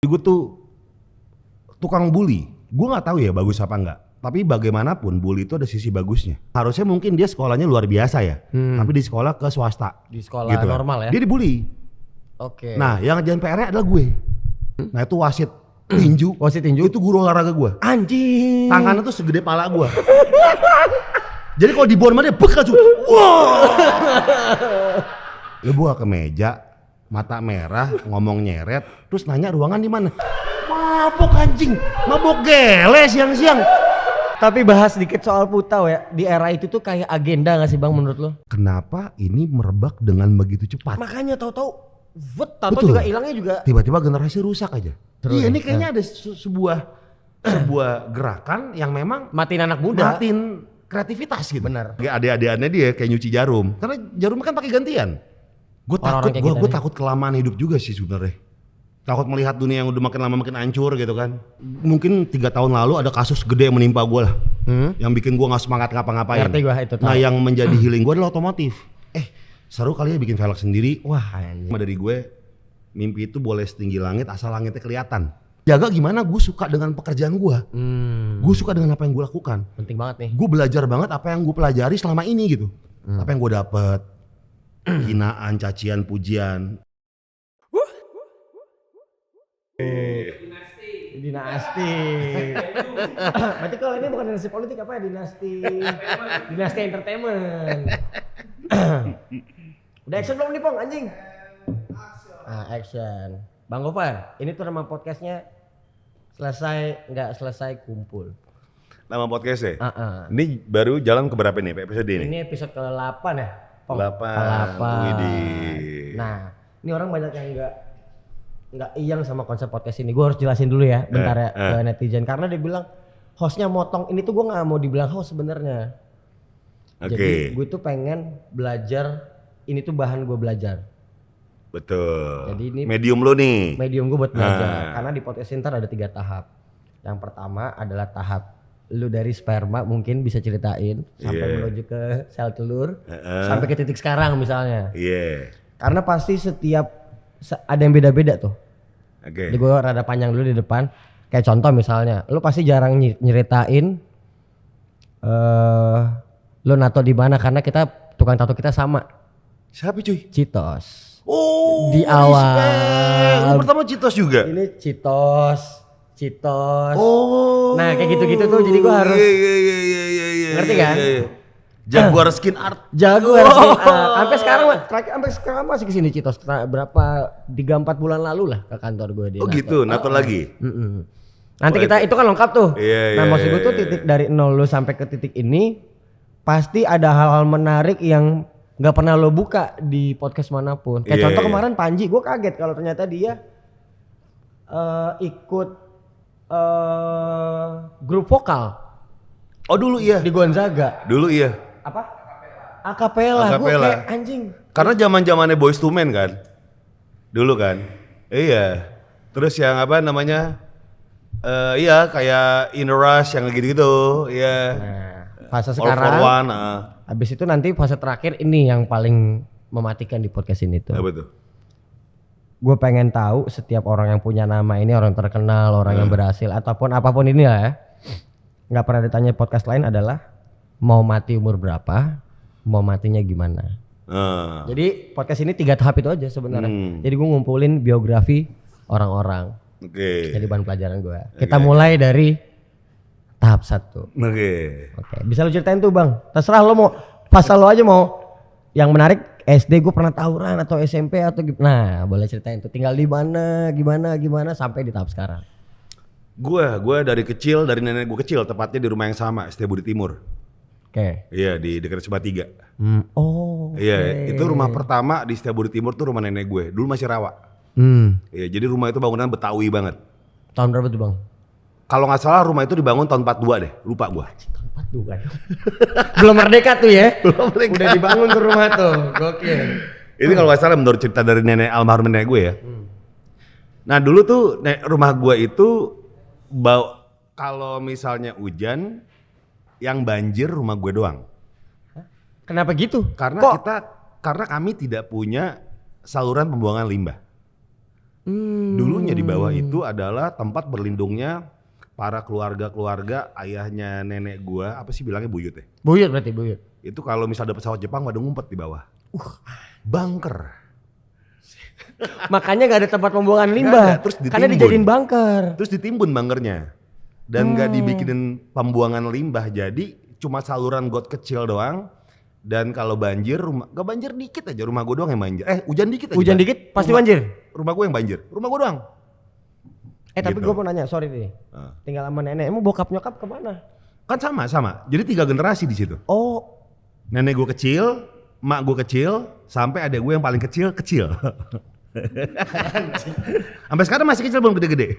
Gue tuh tukang bully. Gue nggak tahu ya bagus apa enggak. Tapi bagaimanapun bully itu ada sisi bagusnya. Harusnya mungkin dia sekolahnya luar biasa ya. Tapi di sekolah ke swasta. Di sekolah gitu normal ya? Dia dibully. Oke. Nah yang ngerjain PR-nya adalah gue. Nah itu wasit tinju. Wasit tinju? Itu guru olahraga gue. Anjing. Tangannya tuh segede pala gue. Jadi kalau dibuang sama dia bekas. Wah. Lu buka ke meja, mata merah, ngomong nyeret, terus nanya ruangan di mana? Mabok anjing, mabok gele siang-siang. Tapi bahas sedikit soal Putau ya, di era itu tuh kayak agenda gak sih Bang menurut lo? Kenapa ini merebak dengan begitu cepat? Makanya tahu-tahu tahu juga hilangnya juga. Tiba-tiba generasi rusak aja. Terus, iya ini kayaknya ada sebuah gerakan yang memang matiin anak muda. Matiin kreativitas gitu. Benar. Adik-adikannya dia kayak nyuci jarum. Karena jarum kan pakai gantian. Gue takut kelamaan hidup juga sih sebenarnya. Takut melihat dunia yang udah makin lama makin hancur gitu kan. Mungkin 3 tahun lalu ada kasus gede yang menimpa gue lah. Yang bikin gue gak semangat ngapa-ngapain. Ngerti gue itu. Nah yang menjadi healing gue adalah otomotif. Seru kali ya bikin velg sendiri. Wah anjing. Dari gue, mimpi itu boleh setinggi langit asal langitnya kelihatan. Jaga gimana gue suka dengan pekerjaan gue. Gue suka dengan apa yang gue lakukan. Penting banget nih. Gue belajar banget apa yang gue pelajari selama ini gitu. Apa yang gue dapet. Hinaan, cacian, pujian. Dinasti. Berarti kalau ini bukan dinasti politik apa ya? Dinasti entertainment. Udah action belum nih Pong anjing? Action. Bang Gofar, ini tuh nama podcastnya nggak selesai kumpul. Nama podcastnya? Ini baru jalan ke berapa nih episode ini? Ini episode ke-8 ya? Pong. 8. Nah, ini orang banyak yang nggak iyang sama konsep podcast ini. Gue harus jelasin dulu ya bentar ya ke netizen karena dia bilang hostnya motong. Ini tuh gue nggak mau dibilang host sebenarnya. Jadi gue tuh pengen belajar. Ini tuh bahan gue belajar. Betul. Jadi ini medium lo nih. Medium gue buat belajar. Karena di podcast ntar ada 3 tahap. Yang pertama adalah tahap lu dari sperma mungkin bisa ceritain sampai menuju ke sel telur sampai ke titik sekarang misalnya. Karena pasti setiap ada yang beda-beda tuh. Jadi gue rada panjang dulu di depan. Kayak contoh misalnya, lu pasti jarang nyeritain lu nato di mana karena tukang tato kita sama. Siapa cuy? Citos. Oh, di awal. Yang pertama Citos juga. Ini Citos. Oh. Nah kayak gitu-gitu tuh jadi gue harus. Ngerti kan? Jaguar Skin Art. Jaguar Skin Art. Sampai sekarang masih kesini Citos. Berapa 3-4 bulan lalu lah ke kantor gue dia. Oh gitu, nato lagi. Nanti kita itu kan lengkap tuh. Nah maksud gue tuh titik dari 0 lu sampai ke titik ini pasti ada hal-hal menarik yang nggak pernah lo buka di podcast manapun. Kayak contoh kemarin Panji, gue kaget kalau ternyata dia ikut grup vokal. Oh dulu iya. Di Gonzaga. Dulu iya. Apa? Akapela. Gue kayak anjing. Karena zamannya Boyz II Men kan. Dulu kan. Iya. Terus yang apa namanya? Iya kayak In a Rush yang gitu-gitu. Iya. Nah, fase All sekarang. For One. Habis itu nanti fase terakhir ini yang paling mematikan di podcast ini tuh. Apa tuh? Gue pengen tahu setiap orang yang punya nama ini, orang terkenal, orang yang berhasil ataupun apapun ini lah ya. Nggak pernah ditanya podcast lain adalah mau mati umur berapa, mau matinya gimana. Jadi podcast ini 3 tahap itu aja sebenarnya. Jadi gue ngumpulin biografi orang-orang. Jadi bahan pelajaran gue. Kita mulai dari tahap 1. Oke. Bisa lu ceritain tuh Bang. Terserah lo mau pasal lo aja mau. Yang menarik SD gue pernah tawuran atau SMP atau nah boleh ceritain tuh. Tinggal di mana, gimana sampai di tahap sekarang. Gue dari kecil, dari nenek gue kecil tepatnya di rumah yang sama, Setiabudi Timur. Iya di dekat Sebatiga. Iya itu rumah pertama di Setiabudi Timur tuh rumah nenek gue. Dulu masih rawa. Iya jadi rumah itu bangunan Betawi banget. Tahun berapa tuh Bang? Kalau nggak salah rumah itu dibangun tahun 42 deh, lupa gua. Tahun 42 kan. Belum merdeka tuh ya. Udah dibangun tuh rumah tuh. Gokil. Ini kalau nggak salah menurut cerita dari almarhum nenek gue ya. Nah dulu tuh rumah gua itu kalau misalnya hujan yang banjir rumah gue doang. Kenapa gitu? Karena kami tidak punya saluran pembuangan limbah. Dulunya ujungnya di bawah itu adalah tempat berlindungnya para keluarga ayahnya nenek gua, apa sih bilangnya buyut ya? Buyut berarti buyut. Itu kalau misalnya ada pesawat Jepang pada ngumpet di bawah. Bunker. Makanya gak ada tempat pembuangan limbah. Terus karena dijadiin bunker. Terus ditimbun bunkernya. Dan gak dibikinin pembuangan limbah, jadi cuma saluran got kecil doang. Dan kalau banjir, gak banjir dikit aja, rumah gue doang yang banjir. Hujan dikit aja. Hujan dikit pasti banjir? Rumah gue yang banjir, rumah gue doang. Tapi gue mau nanya, sorry nih. Tinggal sama nenek, emang bokap nyokap kemana? Kan sama. Jadi 3 generasi di situ. Oh. Nenek gue kecil, mak gue kecil, sampai adek gue yang paling kecil. Sampai sekarang masih kecil, belum gede-gede.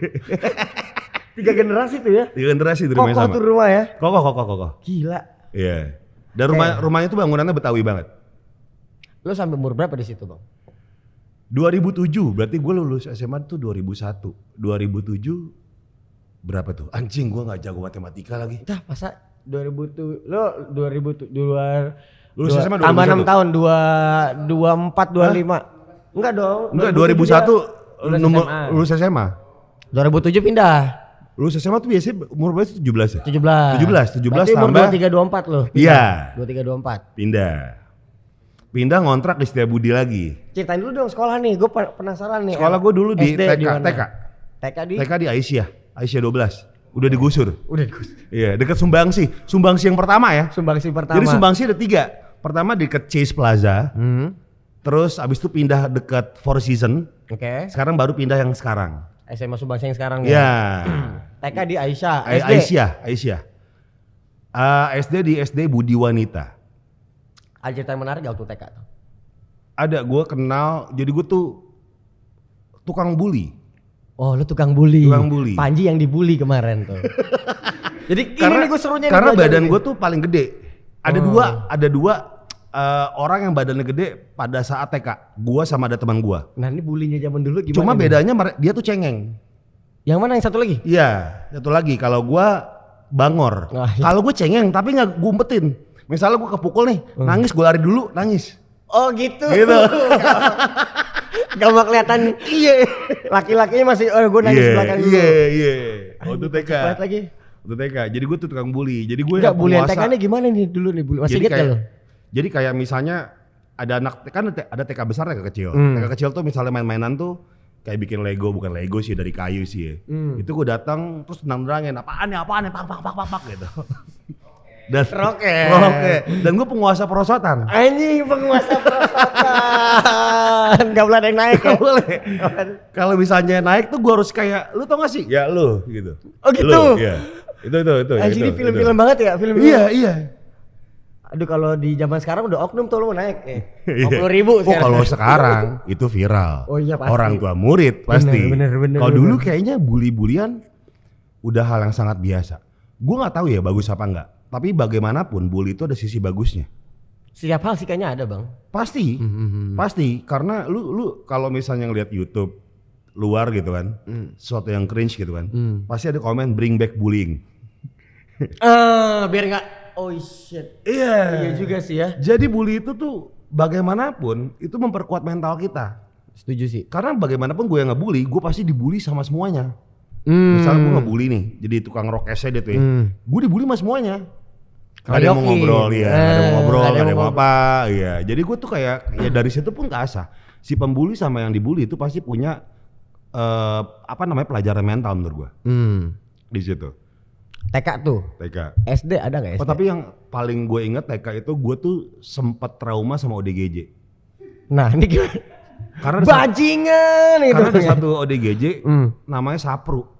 3 generasi tuh ya? 3 generasi di rumah yang sama. Kokoh tuh rumah ya? Kokoh. Gila. Iya. Dan rumahnya tuh bangunannya Betawi banget. Lo sampai umur berapa di situ, Bang? 2007, berarti gue lulus SMA tuh 2001. 2007 berapa tuh? Anjing, gue nggak jago matematika lagi. Dah, masa 2007 lo 2007 lulus SMA 2001. Tambah 6 tahun 24 25. Enggak dong. Enggak, 2001 lulus SMA. 2007 pindah. Lulus SMA tuh biasanya umur berapa sih? 17 ya? 17 tambah 23 24 lo. Iya. 23 24. Pindah ngontrak di Setiabudi lagi. Ceritain dulu dong sekolah nih, gue penasaran nih. Sekolah gue dulu di TK di Aisyah 12. Udah digusur. Iya, dekat Sumbangsi yang pertama ya. Jadi Sumbangsi ada 3. Pertama dekat Chase Plaza. Terus abis itu pindah dekat Four Seasons. Oke. Sekarang baru pindah yang sekarang. SMA Sumbangsi yang sekarang ya. TK di Aisyah. Aisyah. SD di SD Budi Wanita. Ada cerita yang menarik gak waktu TK? Ada, gue kenal, jadi gue tuh tukang bully. Oh, lu tukang bully. Panji yang dibully kemarin tuh. Jadi ini gue serunya. Karena badan gue tuh paling gede. Ada dua orang yang badannya gede pada saat TK. Gue sama ada teman gue. Nah ini bullynya zaman dulu gimana? Cuma bedanya dia tuh cengeng. Yang mana yang satu lagi? Iya, satu lagi. Kalau gue bangor. Kalau gue cengeng tapi nggak gue umpetin. Misalnya gue kepukul nih, nangis, gue lari dulu, nangis. Oh gitu. Gak mau kelihatan. Iya. Laki-lakinya masih, gue nangis belakang dulu. Iya. Waktu TK. Waktu TK. Jadi gue tuh tukang bully. Jadi gue nggak bully TK-nya gimana nih dulu nih? Masih inget gak lo? Jadi kayak misalnya ada anak, kan ada TK besar, TK kecil. TK kecil tuh misalnya main-mainan tuh kayak bikin Lego, bukan Lego sih, dari kayu sih ya. Itu gue datang terus nendangin apaan nih, pak gitu. Dan roket. Dan gue penguasa perosotan. Anjing, penguasa perosotan. Gak boleh ada yang naik. Gak boleh. Kalau misalnya naik tuh gue harus kayak, lu tau gak sih? Ya lu gitu. Oh gitu? Lu, iya. Itu. Anjing, ini film-film banget ya? Iya. Aduh, kalau di zaman sekarang udah oknum tuh lu mau naik. 50.000 sekarang. Kalau sekarang itu viral. Oh iya pasti. Orang tua murid pasti. Bener. Kalau dulu kayaknya bully-bulian udah hal yang sangat biasa. Gue gak tahu ya bagus apa enggak. Tapi bagaimanapun bully itu ada sisi bagusnya. Setiap hal sih kayaknya ada, Bang. Pasti. Karena lu kalau misalnya ngeliat YouTube luar gitu kan, sesuatu yang cringe gitu kan, pasti ada komen bring back bullying. Biar nggak, oh shit. Iya juga sih ya. Jadi bully itu tuh bagaimanapun itu memperkuat mental kita. Setuju sih. Karena bagaimanapun gue yang ngebully, gue pasti dibully sama semuanya. Misalnya gue ngebully nih, jadi tukang rock SD tuh ya, gue dibully sama semuanya. Gak ada yang mau ngobrol, ya. Gak ada yang mau ngobrol, gak ada yang mau apa, ya. Jadi gue tuh kayak, ya dari situ pun keasah. Si pembuli sama yang dibully itu pasti punya pelajaran mental menurut gue. Di situ. TK tuh. TK. SD ada nggak SD? Oh tapi yang paling gue inget TK itu gue tuh sempet trauma sama ODGJ. Nah ini gimana? Karena bajingan itu. Karena ada satu ODGJ namanya Sapru.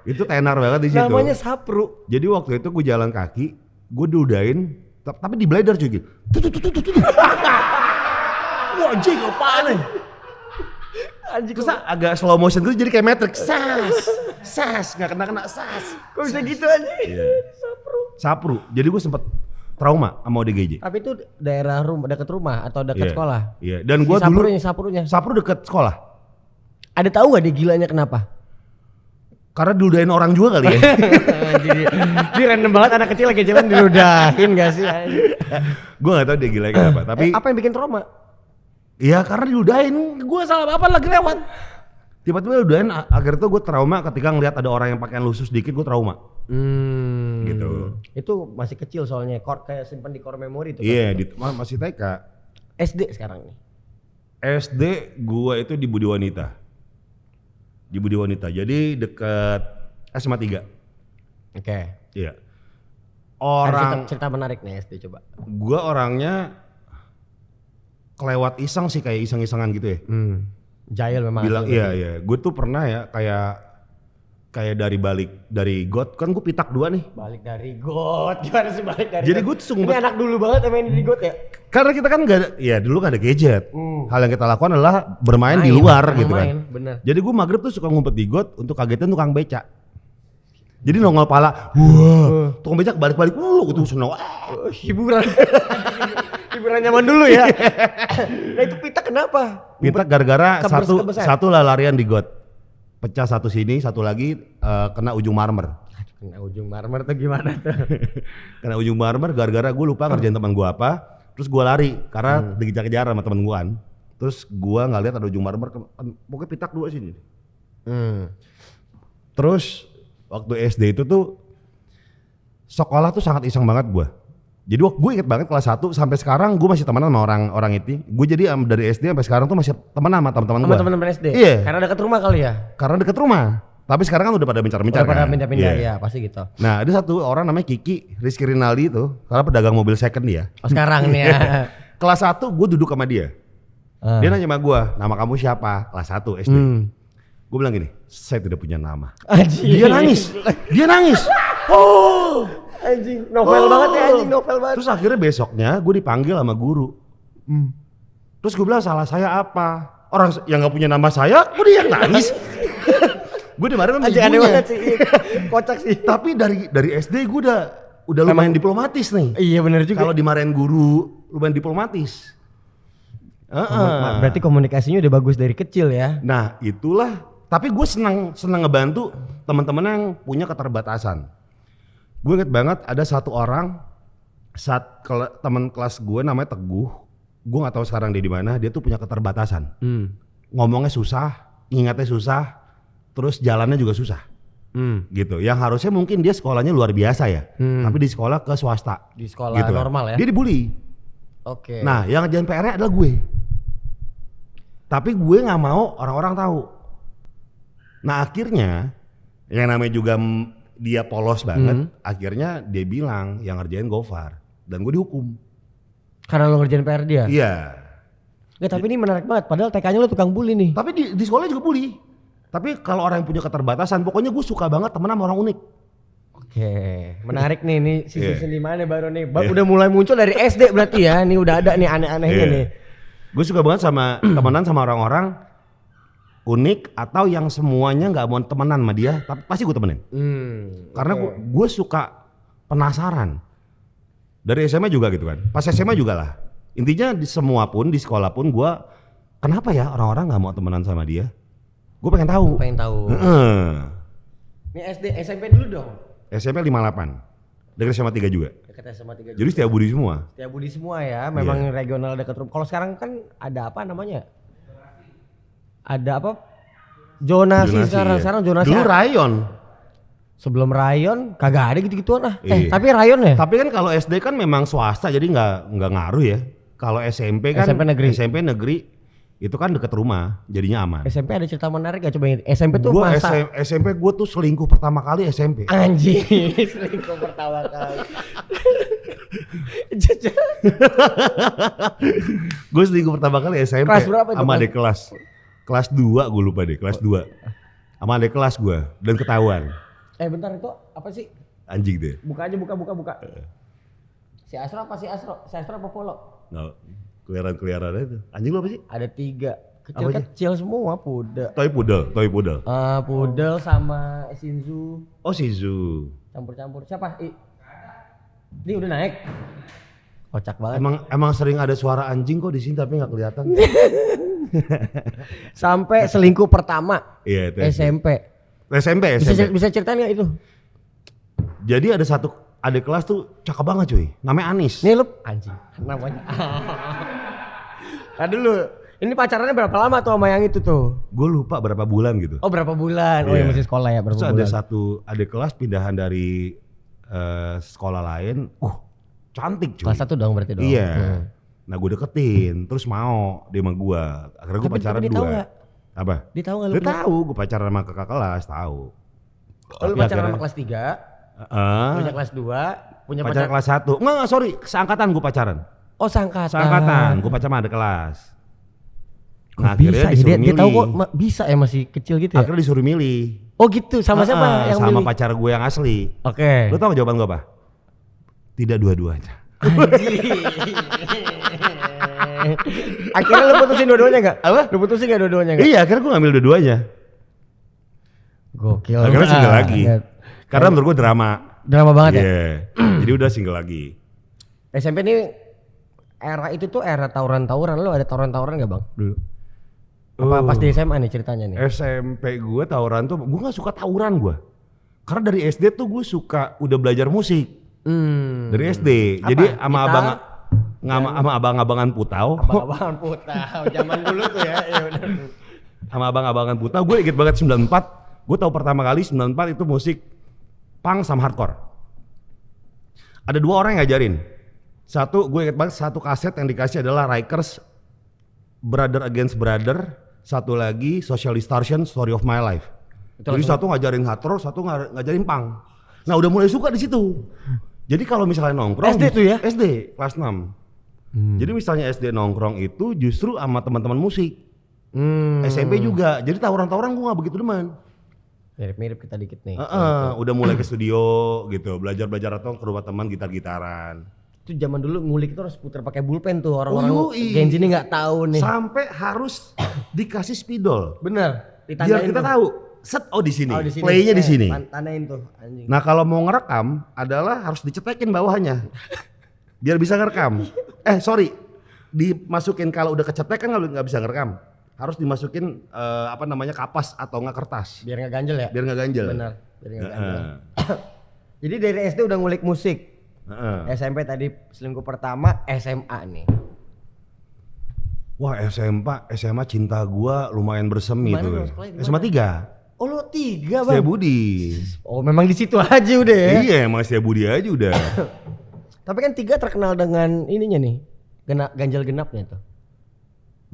Itu tenar banget di situ. Namanya Sapru. Jadi waktu itu gue jalan kaki, gue dudain, tapi di bladder cuy gitu. Wah anjing apaan nih? Terus agak slow motion gitu jadi kayak Matrix. Sas, nggak kena sas. Kok bisa gitu aja? Yeah. Sapru. Jadi gue sempet trauma sama ODGJ. Tapi itu daerah dekat rumah atau dekat sekolah? Iya. Dan gue dulu Sapru dekat sekolah. Ada tahu gak dia gilanya kenapa? Karena diludahin orang juga kali ya. Dia random banget anak kecil lagi jalan diludahin gak sih? Gue gak tahu dia gilanya kenapa. Tapi apa yang bikin trauma? Iya karena diludahin, gue salah apa lagi lewat. Tiba-tiba diludahin, akhirnya tuh gue trauma ketika ngeliat ada orang yang pakaian lusuh sedikit, gue trauma. Gitu. Itu masih kecil soalnya, kayak simpan di core memory itu. Iya, masih TK. SD sekarang nih. SD gue itu di Budi Wanita. Di Budi Wanita, jadi deket SMA 3. Oke. Iya. Cerita menarik nih SD coba. Gue orangnya kelewat iseng sih, kayak iseng-isengan gitu ya. Jahil memang. Bilang iya. Gue tuh pernah ya kayak dari got, kan gue pitak 2 nih. Balik dari got, gimana sih balik dari Jadi got? gue tuh sungguh. Ini anak dulu banget main di got ya? Karena kita kan dulu gak ada gadget. Hal yang kita lakukan adalah bermain di luar gitu kan. Bener. Jadi gue maghrib tuh suka ngumpet di got untuk kagetin tukang beca. Jadi nongol pala, wah, tukang beca balik-balik, gue tuh seneng. Hiburan. Hiburan nyaman dulu ya. Nah itu pitak kenapa? Pitak gara-gara satu lah larian di got. Pecah satu sini, satu lagi kena ujung marmer. Kena ujung marmer tuh gimana tuh? Kena ujung marmer gara-gara gue lupa ngerjain teman gue apa. Terus gue lari karena dikejar-kejar sama temen gue kan. Terus gue nggak lihat ada ujung marmer, pokoknya pitak 2 sini. Terus waktu SD itu tuh sekolah tuh sangat iseng banget gue. Jadi gue inget banget kelas 1 sampai sekarang gue masih temenan sama orang itu. Gue jadi dari SD sampai sekarang tuh masih temenan sama teman-teman gue. Sama teman-teman SD? Iya. Karena dekat rumah kali ya? Karena dekat rumah. Tapi sekarang kan udah pada pincar-pincar kan? Udah pada pindah-pindah ya pasti gitu. Nah ada satu orang namanya Kiki, Rizky Rinaldi itu. Karena pedagang mobil second dia. Oh sekarang nih ya. Kelas 1 gue duduk sama dia. Dia nanya sama gue, nama kamu siapa? Kelas 1 SD. Gue bilang gini, saya tidak punya nama. Anjing. Dia nangis. Oh, anjing, novel banget ya anjing, novel banget. Terus akhirnya besoknya gue dipanggil sama guru. Terus gue bilang salah saya apa? Orang yang nggak punya nama saya, kok dia yang nangis? Gue dimarahin sama ibunya. Aneh banget sih, kocak sih. Tapi dari SD gue udah lumayan diplomatis nih. Iya benar juga. Kalau dimarahin guru, lumayan diplomatis. Berarti komunikasinya udah bagus dari kecil ya. Nah itulah. Tapi gue senang ngebantu teman-teman yang punya keterbatasan. Gue inget banget ada satu orang teman kelas gue namanya Teguh. Gue nggak tahu sekarang dia di mana. Dia tuh punya keterbatasan. Ngomongnya susah, ngingatnya susah, terus jalannya juga susah. Gitu. Yang harusnya mungkin dia sekolahnya luar biasa ya. Tapi di sekolah ke swasta. Di sekolah gitu normal ya. Dia dibully. Oke. Nah yang ngerjain PR-nya adalah gue. Tapi gue nggak mau orang-orang tahu. Nah akhirnya yang namanya juga dia polos banget, akhirnya dia bilang yang ngerjain Gofar dan gue dihukum. Karena lo ngerjain PR dia? Iya. Nggak, tapi ini menarik banget, padahal TK-nya lo tukang bully nih. Tapi di sekolah juga bully. Tapi kalau orang yang punya keterbatasan, pokoknya gue suka banget temen sama orang unik. Oke, menarik nih, ini sisi senimannya baru nih. Udah mulai muncul dari SD berarti ya, nih udah ada nih aneh-anehnya nih. Gue suka banget sama temenan sama orang-orang unik atau yang semuanya nggak mau temenan sama dia, tapi pasti gue temenin. Karena gue suka penasaran. Dari SMA juga gitu kan. Pas SMA juga lah. Intinya di semua pun, di sekolah pun gue, kenapa ya orang-orang nggak mau temenan sama dia? Gue pengen tahu. Ini SD, SMP dulu dong. SMP 58. Dekat SMA 3 juga. Dekat SMA 3 juga. Jadi Setiabudi semua. Setiabudi semua ya, memang regional dekat rumah. Kalau sekarang kan ada apa namanya? Ada apa? Zonasi sekarang. Sekarang zonasi. Dulu rayon. Sebelum rayon kagak ada gitu-gituan lah. Tapi rayon ya? Tapi kan kalau SD kan memang swasta jadi nggak ngaruh ya. Kalau SMP kan SMP negeri itu kan deket rumah jadinya aman. SMP ada cerita menarik gak coba inget? SMP tuh SMP gue tuh selingkuh pertama kali SMP. Anjing, selingkuh pertama kali. Gue selingkuh pertama kali SMP. Kelas berapa itu? Sama adik kelas. Kelas 2 gue lupa deh, kelas 2. Sama adik kelas gue dan ketahuan. Bentar itu apa sih? Anjing deh. Buka aja buka. Si Asro apa si Asro? Si Asro apa Polo? Nggak, keliaran itu. Anjing lu apa sih? Ada 3. Kecil-kecil semua pudel. Toy pudel. Pudel sama Shinzu. Oh Shinzu. Campur-campur. Siapa? Ini udah naik. Kocak banget. Emang sering ada suara anjing kok di sini tapi nggak kelihatan. Sampai selingkuh pertama. Iya itu. SMP. Bisa ceritain nggak itu? Jadi ada satu adik kelas tuh cakep banget cuy. Namanya Anis. Nih lu anjing namanya. Dulu Ini pacarannya berapa lama tuh sama yang itu tuh? Gue lupa berapa bulan gitu. Oh berapa bulan? Oh yang masih sekolah ya berapa Terus bulan? ada satu adik kelas pindahan dari sekolah lain. Cantik cuy. Kelas 1 dong berarti dong. Iya. Nah gue deketin, terus mau dia sama gue. Akhirnya gue pacaran dia 2. tahu gak? Apa? Dia tahu gak lu? Dia tahu gue pacaran sama kakak kelas, tahu. Oh, lu pacaran sama kelas 3, punya kelas 2, punya pacaran kelas 1. Enggak, sorry, seangkatan gue pacaran. Oh seangkatan. Seangkatan, gue pacaran sama adik kelas. Nah, akhirnya disuruh milih. Dia tahu kok bisa ya masih kecil gitu ya? Akhirnya disuruh milih. Oh gitu, sama siapa yang sama milih? Pacar gue yang asli. Oke. Lu tau gak jawaban gue apa? Tidak dua-duanya. Akhirnya lu putusin dua-duanya gak? Apa? Lu putusin gak dua-duanya gak? Iya, akhirnya gue ngambil dua-duanya. Gokil. Akhirnya single lagi. Karena menurut gue drama. Drama banget ya? Jadi udah single lagi. SMP ini era itu tuh era tawuran-tawuran. Lu ada tawuran-tawuran gak bang dulu? Apa pas di SMA nih ceritanya nih? SMP gue tawuran tuh, gue gak suka tawuran gue. Karena dari SD tuh gue suka udah belajar musik. Dari SD. Apa? Jadi sama abang-abangan Putau. Abang-abangan Putau, zaman dulu tuh ya. Sama abang-abangan Putau, gue inget banget 94. Gue tahu pertama kali 94 itu musik punk sama hardcore. Ada 2 orang yang ngajarin. Satu, gue inget banget satu kaset yang dikasih adalah Rikers Brother Against Brother. Satu lagi Social Distortion Story of My Life. Jadi satu ngajarin hardcore, satu ngajarin punk. Nah udah mulai suka di situ. Jadi kalau misalnya nongkrong SD tuh ya? SD kelas 6. Jadi misalnya SD nongkrong itu justru sama teman-teman musik. SMP juga. Jadi tawuran-tawuran gue gak begitu demen. Mirip-mirip kita dikit nih. Udah mulai ke studio gitu, belajar-belajar atau ke rumah teman gitar-gitaran. Itu zaman dulu ngulik itu harus putar pakai pulpen tuh, orang-orang Gen Z ini nggak tahu nih. Sampai harus dikasih spidol. Bener. Biar kita tahu. Set, di sini. Playnya di sini. Tandain tuh anjing. Nah kalau mau ngerekam adalah harus dicetekin bawahnya. Biar bisa ngerekam. Dimasukin kalau udah kecetek kan nggak bisa ngerekam. Harus dimasukin kapas atau nggak kertas. Biar nggak ganjel ya? Biar nggak ganjel. Benar. Biar nggak ganjel. Jadi dari SD udah ngulik musik. SMP tadi selingkuh pertama, SMA nih. Wah SMA cinta gua lumayan bersemi tuh. SMA 3. Oh lu 3 bang? Setia Budi. Oh memang di situ aja udah ya? Iya emang Setia Budi aja udah. Tapi kan 3 terkenal dengan ininya nih, ganjil genapnya tuh.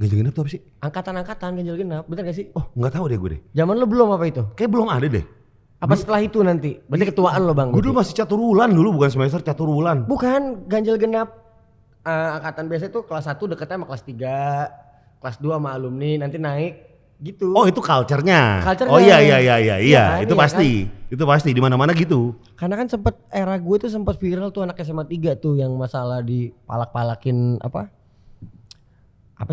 Ganjil genap tuh apa sih? Angkatan ganjil genap, bener gak sih? Oh nggak tahu deh gue deh. Zaman lu belum apa itu? Kayak belum ada deh. Apa setelah itu nanti? Berarti ketuaan lo bang? Gue dulu masih catur wulan dulu, bukan semester catur wulan. Bukan, ganjil genap angkatan biasa itu kelas 1 deketnya sama kelas 3, kelas 2 sama alumni, nanti naik gitu. Oh itu culture-nya. Oh iya itu pasti. Kan? Itu pasti di mana-mana gitu. Karena kan sempet era gue tuh sempat viral tuh anak SMA 3 tuh yang masalah dipalak-palakin apa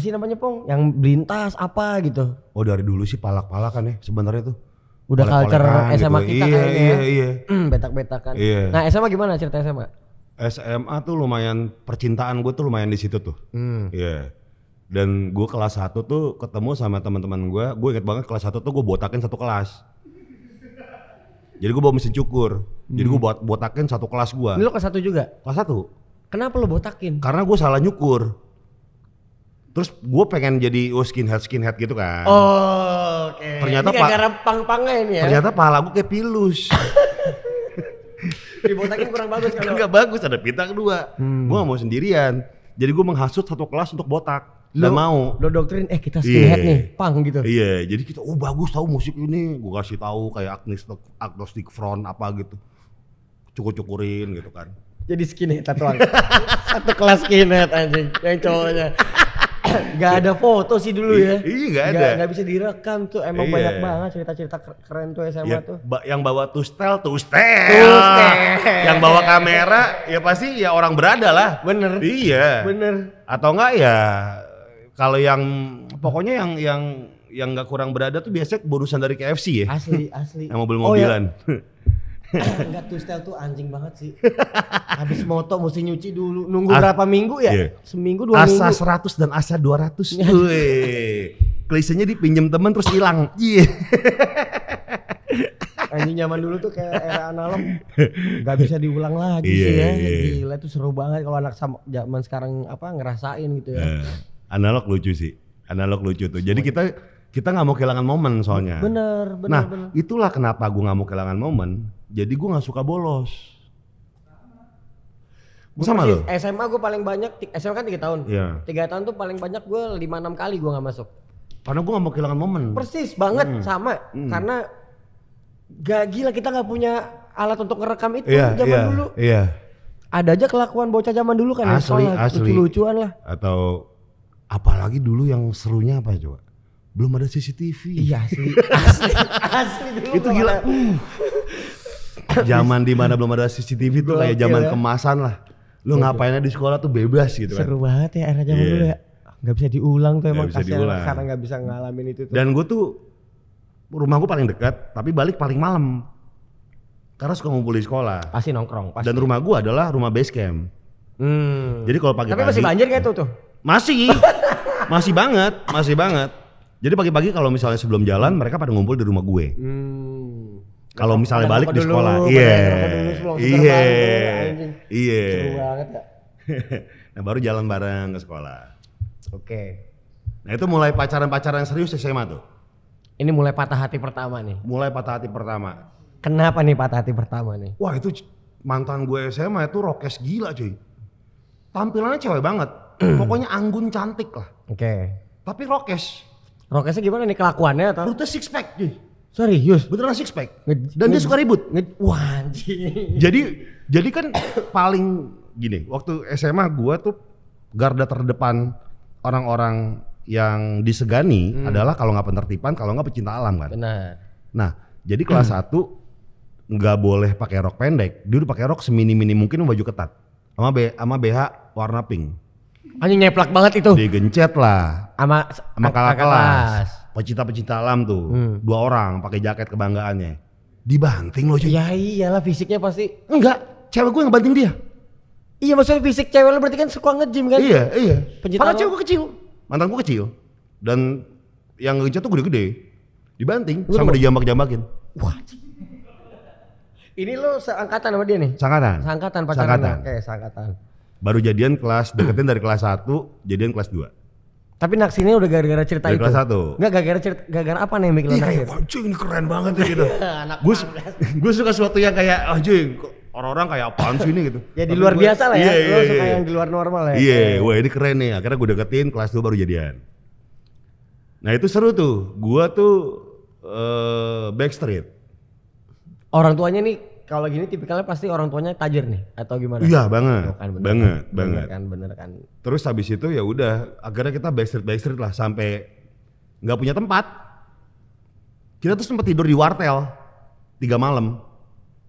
sih namanya Pong? Yang belintas apa gitu. Oh dari dulu sih palak-palakan ya sebenarnya tuh. Udah culture SMA gitu. kita kayaknya. Iya. Betak-betakan. Iya. Nah SMA gimana cerita SMA? SMA tuh lumayan, percintaan gue tuh lumayan di situ tuh. Iya. Dan gue kelas 1 tuh ketemu sama teman-teman gue inget banget kelas 1 tuh gue botakin satu kelas. Jadi gue bawa mesin cukur. Jadi gue botakin satu kelas gue. Ini lo kelas 1 juga? Kelas 1. Kenapa lo botakin? Karena gue salah nyukur. Terus gue pengen jadi skinhead gitu kan. Oh oke. Ternyata ini gara-gara pang-pangnya ini ya. Ternyata pala gue kayak pilus. Dibotakin kurang bagus kan? Gak bagus, ada pita kedua. Gue gak mau sendirian. Jadi gue menghasut satu kelas untuk botak. Gak mau. Lo doktrin kita skinhead nih, pang gitu. Iya, jadi kita bagus tahu musik ini. Gue kasih tahu kayak agnostic front apa gitu. Cukur-cukurin gitu kan. Jadi skinhead tatuan. Satu kelas skinhead anjing yang cowoknya. Gak ada foto sih dulu ya. Iya gak ada. Gak bisa direkam tuh. Emang banyak banget cerita-cerita keren tuh SMA tuh. Yang bawa tustel. Yang bawa kamera ya pasti ya orang berada lah. Bener. Iya. Bener. Atau enggak ya kalau yang pokoknya yang nggak kurang berada tuh biasanya bonusan dari KFC ya. Asli. Yang mobil-mobilan. Enggak tustel tuh anjing banget sih. Habis moto mesti nyuci dulu. Nunggu berapa minggu ya? Iya. Seminggu 2 minggu. Asa 100 dan asa 200. Wih. Klisenya dipinjem temen terus hilang. Iya. Anjing zaman dulu tuh kayak era analog. Gak bisa diulang lagi sih ya. Gila itu seru banget kalau anak zaman sekarang ngerasain gitu ya. Analog lucu sih. Analog lucu tuh. Jadi kita nggak mau kehilangan momen soalnya. Bener. Nah itulah kenapa gue nggak mau kehilangan momen. Jadi gue nggak suka bolos. Sama lo? SMA gue paling banyak, SMA kan 3 tahun. Iya. 3 tahun tuh paling banyak gue 5-6 kali gue gak masuk. Karena gue gak mau kehilangan momen. Persis banget sama. Karena gak gila kita gak punya alat untuk ngerekam itu zaman dulu. Iya. Ada aja kelakuan bocah zaman dulu kan. Asli. Lucu-lucuan lah. Atau apalagi dulu yang serunya apa coba? Belum ada CCTV. Iya asli dulu. Itu gila. Zaman dimana belum ada CCTV tuh kayak zaman kemasan lah. Lu ngapainnya di sekolah tuh bebas gitu kan. Seru banget ya era zaman dulu ya. Gak bisa diulang tuh emang kasihan karena gak bisa ngalamin itu tuh. Dan gue tuh rumah gue paling dekat tapi balik paling malam. Karena suka ngumpul di sekolah. Pasti nongkrong. Pasti. Dan rumah gue adalah rumah base camp. Jadi kalau pagi-pagi. Tapi masih banjir gak tuh? Masih. masih banget. Jadi pagi-pagi kalau misalnya sebelum jalan mereka pada ngumpul di rumah gue. Kalau misalnya balik di sekolah, iya. Seru banget ya. Nah baru jalan bareng ke sekolah. Oke. Nah itu mulai pacaran serius SMA tuh. Ini mulai patah hati pertama nih. Mulai patah hati pertama. Kenapa nih patah hati pertama nih? Wah itu mantan gue SMA itu rokes gila cuy. Tampilannya cewek banget. Pokoknya anggun cantik lah. Oke. Tapi rokes. Rokesnya gimana nih kelakuannya atau? Perutnya six pack cuy. Serius? Beneran six pack. Dan dia suka ribut. Wah anjing. Jadi kan paling gini, waktu SMA gua tuh garda terdepan orang-orang yang disegani adalah kalau nggak penertiban, kalau nggak pecinta alam kan. Benar. Nah, jadi kelas 1 nggak boleh pakai rok pendek, dia udah pakai rok semini-mini mungkin baju ketat. Sama BH warna pink. Anjing nyeplak banget itu. Digencet lah. Sama kakak kelas. Pecinta alam tuh, 2 orang pakai jaket kebanggaannya. Dibanting loh cuy. Ya iyalah fisiknya pasti. Enggak, cewek gue yang banting dia. Iya maksudnya fisik cewek lo berarti kan suka nge-gym kan? Iya. Pencinta cewek gue kecil, mantan gue kecil. Dan yang ngegencet tuh gede-gede. Dibanting sampai dijambak-jambakin. Wah. Ini lo seangkatan sama dia nih? Seangkatan pacaran. Oke, seangkatan. Baru jadian deketin dari kelas 1, jadian kelas 2. Tapi naksirnya udah gara-gara cerita dari itu? Kelas 1. Enggak gara-gara apa nih yang bikin lo naksir? Kayak anjing ini keren banget ya gitu. Gue suka sesuatu yang kayak anjing orang-orang kayak apaan sih ini gitu. Ya di luar biasa lah ya, lo suka yang di luar normal ya? Iya, wah ini keren nih. Akhirnya gue deketin, kelas 2 baru jadian. Nah itu seru tuh, gue tuh backstreet. Orang tuanya nih kalau gini tipikalnya pasti orang tuanya tajir nih atau gimana? Iya banget, bener kan. Terus habis itu ya udah, akhirnya kita backstreet lah sampai nggak punya tempat. Kita tuh sempat tidur di wartel 3 malam.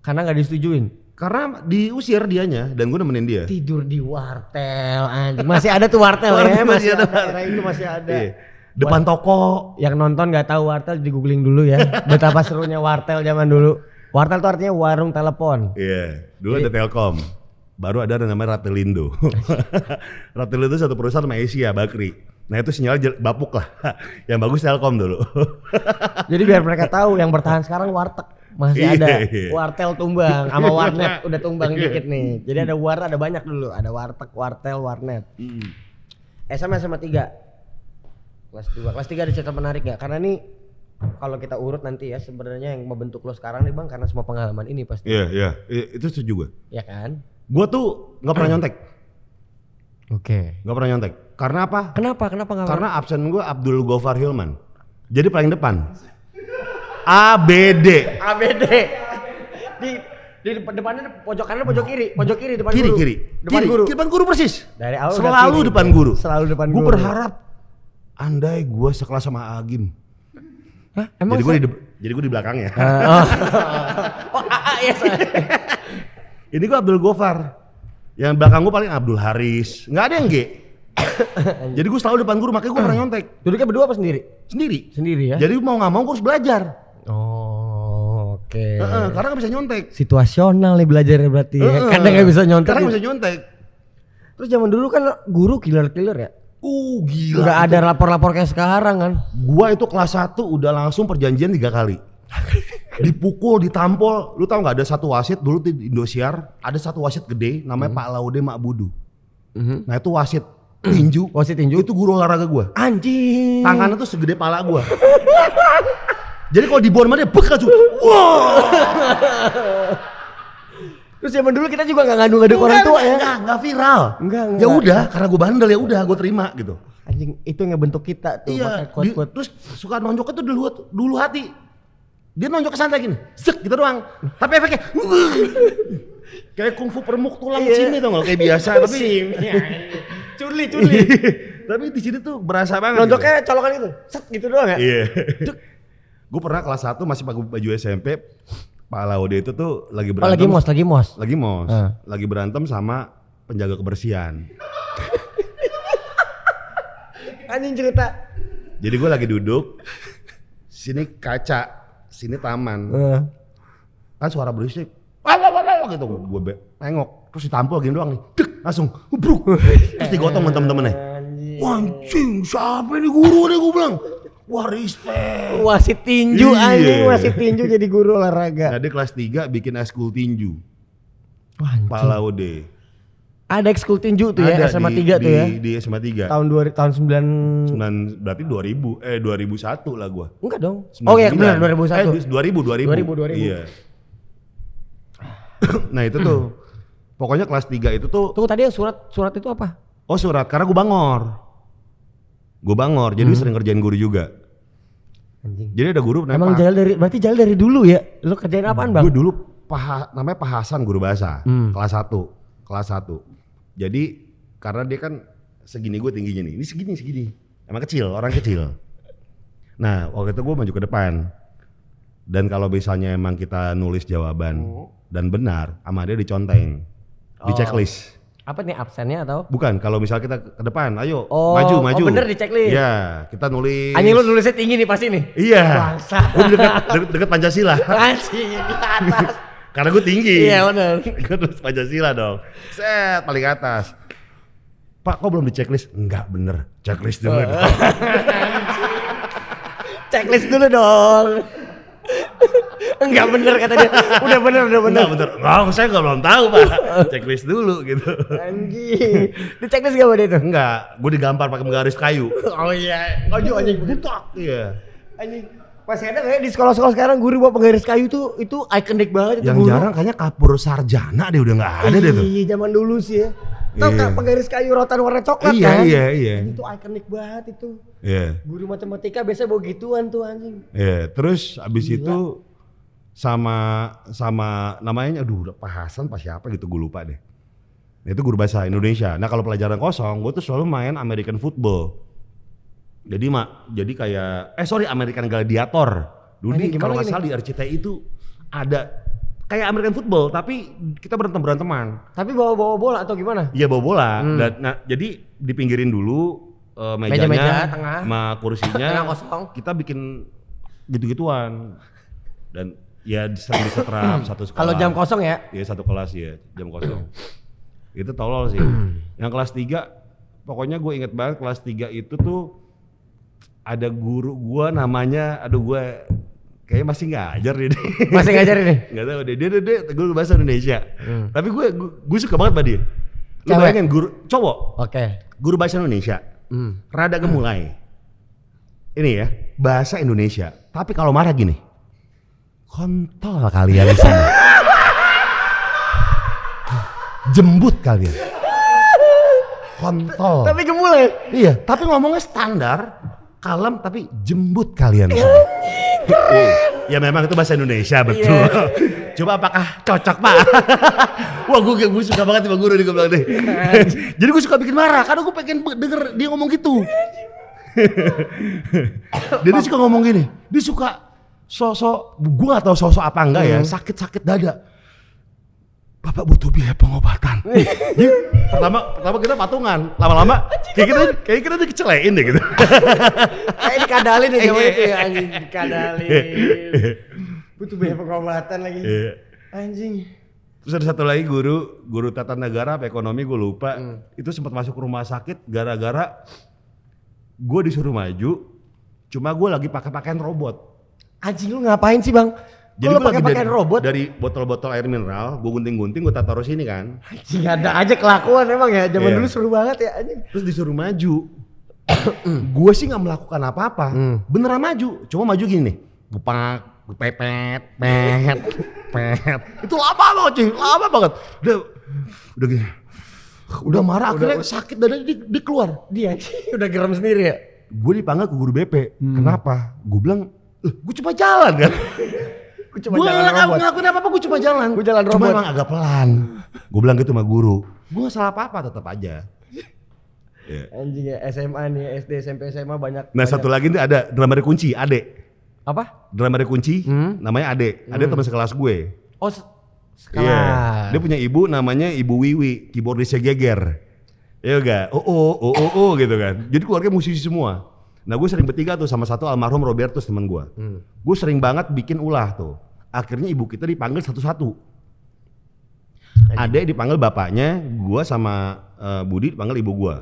Karena nggak disetujuin? Karena diusir dianya dan gue nemenin dia. Tidur di wartel anjing. Masih ada tuh wartel ya? Masih ada. Era itu masih ada. Iya. Depan toko. Yang nonton nggak tahu wartel di googling dulu ya. Betapa serunya wartel zaman dulu. Wartel itu artinya warung telepon. Iya, dulu ada Telkom. Baru ada namanya Ratelindo. Ratelindo itu satu perusahaan sama Asia, Bakri. Nah itu sinyalnya bapuk lah. Yang bagus Telkom dulu. Jadi biar mereka tahu yang bertahan sekarang warteg. Masih ada. Wartel tumbang sama warnet udah tumbang dikit nih. Jadi ada banyak dulu. Ada warteg, wartel, warnet. SMA 3. Kelas 2. Kelas 3 ada cerita menarik gak? Karena nih kalau kita urut nanti ya sebenarnya yang membentuk lo sekarang nih Bang karena semua pengalaman ini pasti. Iya, itu setuju gue. Iya kan? Gue tuh nggak pernah nyontek. Oke. Nggak pernah nyontek. Karena apa? Kenapa? Karena absen gue Abdul Ghaffar Hilman. Jadi paling depan. ABD. Di depannya pojok kanan, pojok kiri depan kiri, guru. Kiri. Depan guru persis. Dari awal selalu kiri, depan guru. Selalu depan guru. Gue berharap andai gue sekelas sama Agim. Hah? Emang jadi gue di belakangnya. Yes. Ini gue Abdul Ghaffar. Yang belakang gue paling Abdul Haris. Nggak ada yang G. Jadi gue selalu depan guru, makanya gue pernah nyontek. Duduknya berdua apa sendiri? Sendiri ya. Jadi mau nggak mau gue harus belajar. Oh, oke. Karena nggak bisa nyontek. Situasional nih belajarnya berarti. Karena nggak bisa nyontek. Karena nggak bisa nyontek. Terus zaman dulu kan guru killer ya. Gila. Nggak ada lapor-lapor kayak sekarang kan. Gua itu kelas 1 udah langsung perjanjian 3 kali. Dipukul, ditampol. Lu tau gak ada satu wasit dulu di Indosiar. Ada satu wasit gede namanya Pak Laude Makbudu. Nah itu wasit. tinju. Wasit tinju. Itu guru olahraga gue. Anjing. Tangannya tuh segede pala gue. Jadi kalau di bawah dia bek langsung. Wah. Terus zaman dulu kita juga nggak ngadu-ngadu orang tua ya? Enggak viral. Enggak. Ya udah, karena gue bandel ya udah gue terima gitu. Anjing, itu yang ngebentuk kita tuh. Iya. Terus suka nonjoknya tuh dulu hati. Dia nonjok ke santai gini, zek gitu doang. Tapi efeknya kayak kungfu permuk tulang sini tuh kayak biasa. Tapi curli. Tapi di sini tuh berasa banget. Nonjoknya gitu. Colokan gitu, set gitu doang ya? Iya. Gue pernah kelas 1 masih pakai baju SMP. Pak Laude itu tuh lagi berantem. Lagi mos. Lagi berantem sama penjaga kebersihan. Anjing cerita. Jadi gue lagi duduk, sini kaca, sini taman. Kan suara berisik. Wah gitu. Gue nengok, terus ditampol gini doang nih. Dek, langsung bruk. Terus digotong sama temen-temennya. Anjing, siapa ini guru nih gue bilang. Wah, respect. Wasit tinju anjing, wasit tinju jadi guru olahraga. Nah, dia kelas 3 bikin eskul tinju. Wah, Pak Laude. Ada ekskul tinju tuh ya, SMA 3 tuh ya? Di SMA 3. Tahun 9 berarti 2001 lah gua. Enggak dong. 99. Oh iya benar 2001. 2000. Iya. Nah itu tuh, pokoknya kelas 3 itu tuh. Tunggu tadi yang surat itu apa? Oh surat, karena gua bangor. Jadi sering kerjain guru juga. Anjing. Jadi ada guru emang berarti jahil dari dulu ya? Lu kerjain apaan bang? Gue dulu namanya Pak Hasan guru bahasa, kelas 1. Jadi karena dia kan segini gue tingginya nih, ini segini. Emang kecil, orang kecil. Nah waktu itu gue maju ke depan. Dan kalau misalnya emang kita nulis jawaban dan benar, sama dia diconteng, di checklist. Apa nih absennya atau? Bukan, kalau misal kita ke depan, ayo maju. Oh bener di checklist? Iya, kita nulis. Anjing lu nulisnya tinggi nih pasti nih? Iya. Bangsa. Gue deket Pancasila. Anjing, di atas. Karena gue tinggi. Iya bener. Gue nulis Pancasila dong. Set, paling atas. Pak, kok belum di checklist? Enggak bener, checklist dulu dong. Checklist dulu dong. Enggak bener kata dia. Udah bener. Enggak bener. Enggak, saya belum tahu Pak. Checklist dulu gitu. Anjing. Di checklist gak ada itu? Enggak, gue digampar pakai garis kayu. Oh iya. Kau anjing. Butak. Iya. Anjing. Masih ada kayak di sekolah-sekolah sekarang guru bawa penggaris kayu tuh itu ikonik banget itu. Yang jarang kayaknya kapur sarjana deh udah nggak ada deh tuh. Iya zaman dulu sih ya. Tahu kan penggaris kayu rotan warna coklat kan? Iya. Itu ikonik banget itu. Iya. Guru matematika biasa bawa gituan tuh anjing. Iya. Terus abis itu sama namanya Pak Hasan Pak siapa gitu gue lupa deh. Nah, itu guru bahasa Indonesia. Nah kalau pelajaran kosong gue tuh selalu main American football. Jadi kayak American Gladiator. Dulu kalau nggak salah di RCTI itu ada kayak American football tapi kita beranteman. Tapi bawa bola atau gimana? Iya bawa bola. Jadi dipinggirin dulu mejanya meja tengah sama kursinya. Tengah kosong. Kita bikin gitu-gituan. Dan ya sering disetrap satu sekolah. Kalau jam kosong ya? Iya satu kelas ya jam kosong. Itu tolol sih. Yang kelas 3 pokoknya gue inget banget kelas 3 itu tuh ada guru gue namanya, gue kayaknya masih ngajar deh. Masih ngajar ini? Gak tau deh, dia guru bahasa Indonesia. Tapi gue suka banget sama dia. Lu bayangin guru cowok, guru bahasa Indonesia, rada gemulai. Ini ya, bahasa Indonesia. Tapi kalau marah gini, kontol kalian di sini. Jembut kalian. Kontol. Tapi gemulai? Iya, tapi ngomongnya standar. Kalem tapi jembut kalian. Ya memang itu bahasa Indonesia betul. Coba apakah cocok Pak? Wah gue suka banget sama guru nih gue bilang deh. Jadi gue suka bikin marah karena gue pengen denger dia ngomong gitu. Dia suka ngomong gini. Dia suka sosok, gue gak tahu sosok apa enggak ya, sakit dada. Bapak butuh biaya pengobatan. Jadi, pertama kita patungan, lama-lama kayak kita dikecelain deh gitu. Kayak dikadalin ya zaman itu ya anjing, dikadalin. Butuh biaya pengobatan lagi. Anjing. Terus ada satu lagi guru tata negara apa ekonomi gue lupa. Itu sempat masuk rumah sakit gara-gara gue disuruh maju, cuma gue lagi pakai pakaian robot. Anjing lu ngapain sih bang? Jadi lu gue lagi pakai robot dari botol-botol air mineral, gue gunting-gunting, gue taruh sini kan. Anjing ada aja kelakuan emang ya. Zaman dulu seru banget ya anjing. Terus disuruh maju. Gue sih nggak melakukan apa-apa. Beneran maju, cuma maju gini nih. Gue pepet. Itu lama banget cuy, lama banget. Udah gini. Udah marah akhirnya sakit dan dia keluar. Dia udah geram sendiri ya. Gue dipanggil ke guru BP. Kenapa? Gue bilang, gue cuma jalan kan. Gue ngelakuin apa-apa, gue cuma jalan. Gue jalan robot. Cuma emang agak pelan. Gue bilang gitu sama guru. Gue gak salah apa-apa, tetap aja. Anjing ya, SMA nih, SD, SMP, SMA banyak. Nah satu lagi nih ada drama kunci, Ade. Apa? Drama kunci, namanya Ade. Ade teman sekelas gue. Oh sekelas. Iya. Dia punya ibu namanya Ibu Wiwi, keyboardisnya Geger. Iya gak? Oh gitu kan. Jadi keluarga musisi semua. Nah gue sering bertiga tuh sama satu almarhum Robertus teman gue. Gue sering banget bikin ulah tuh. Akhirnya ibu kita dipanggil satu-satu. Ade dipanggil bapaknya, gue sama Budi dipanggil ibu gue.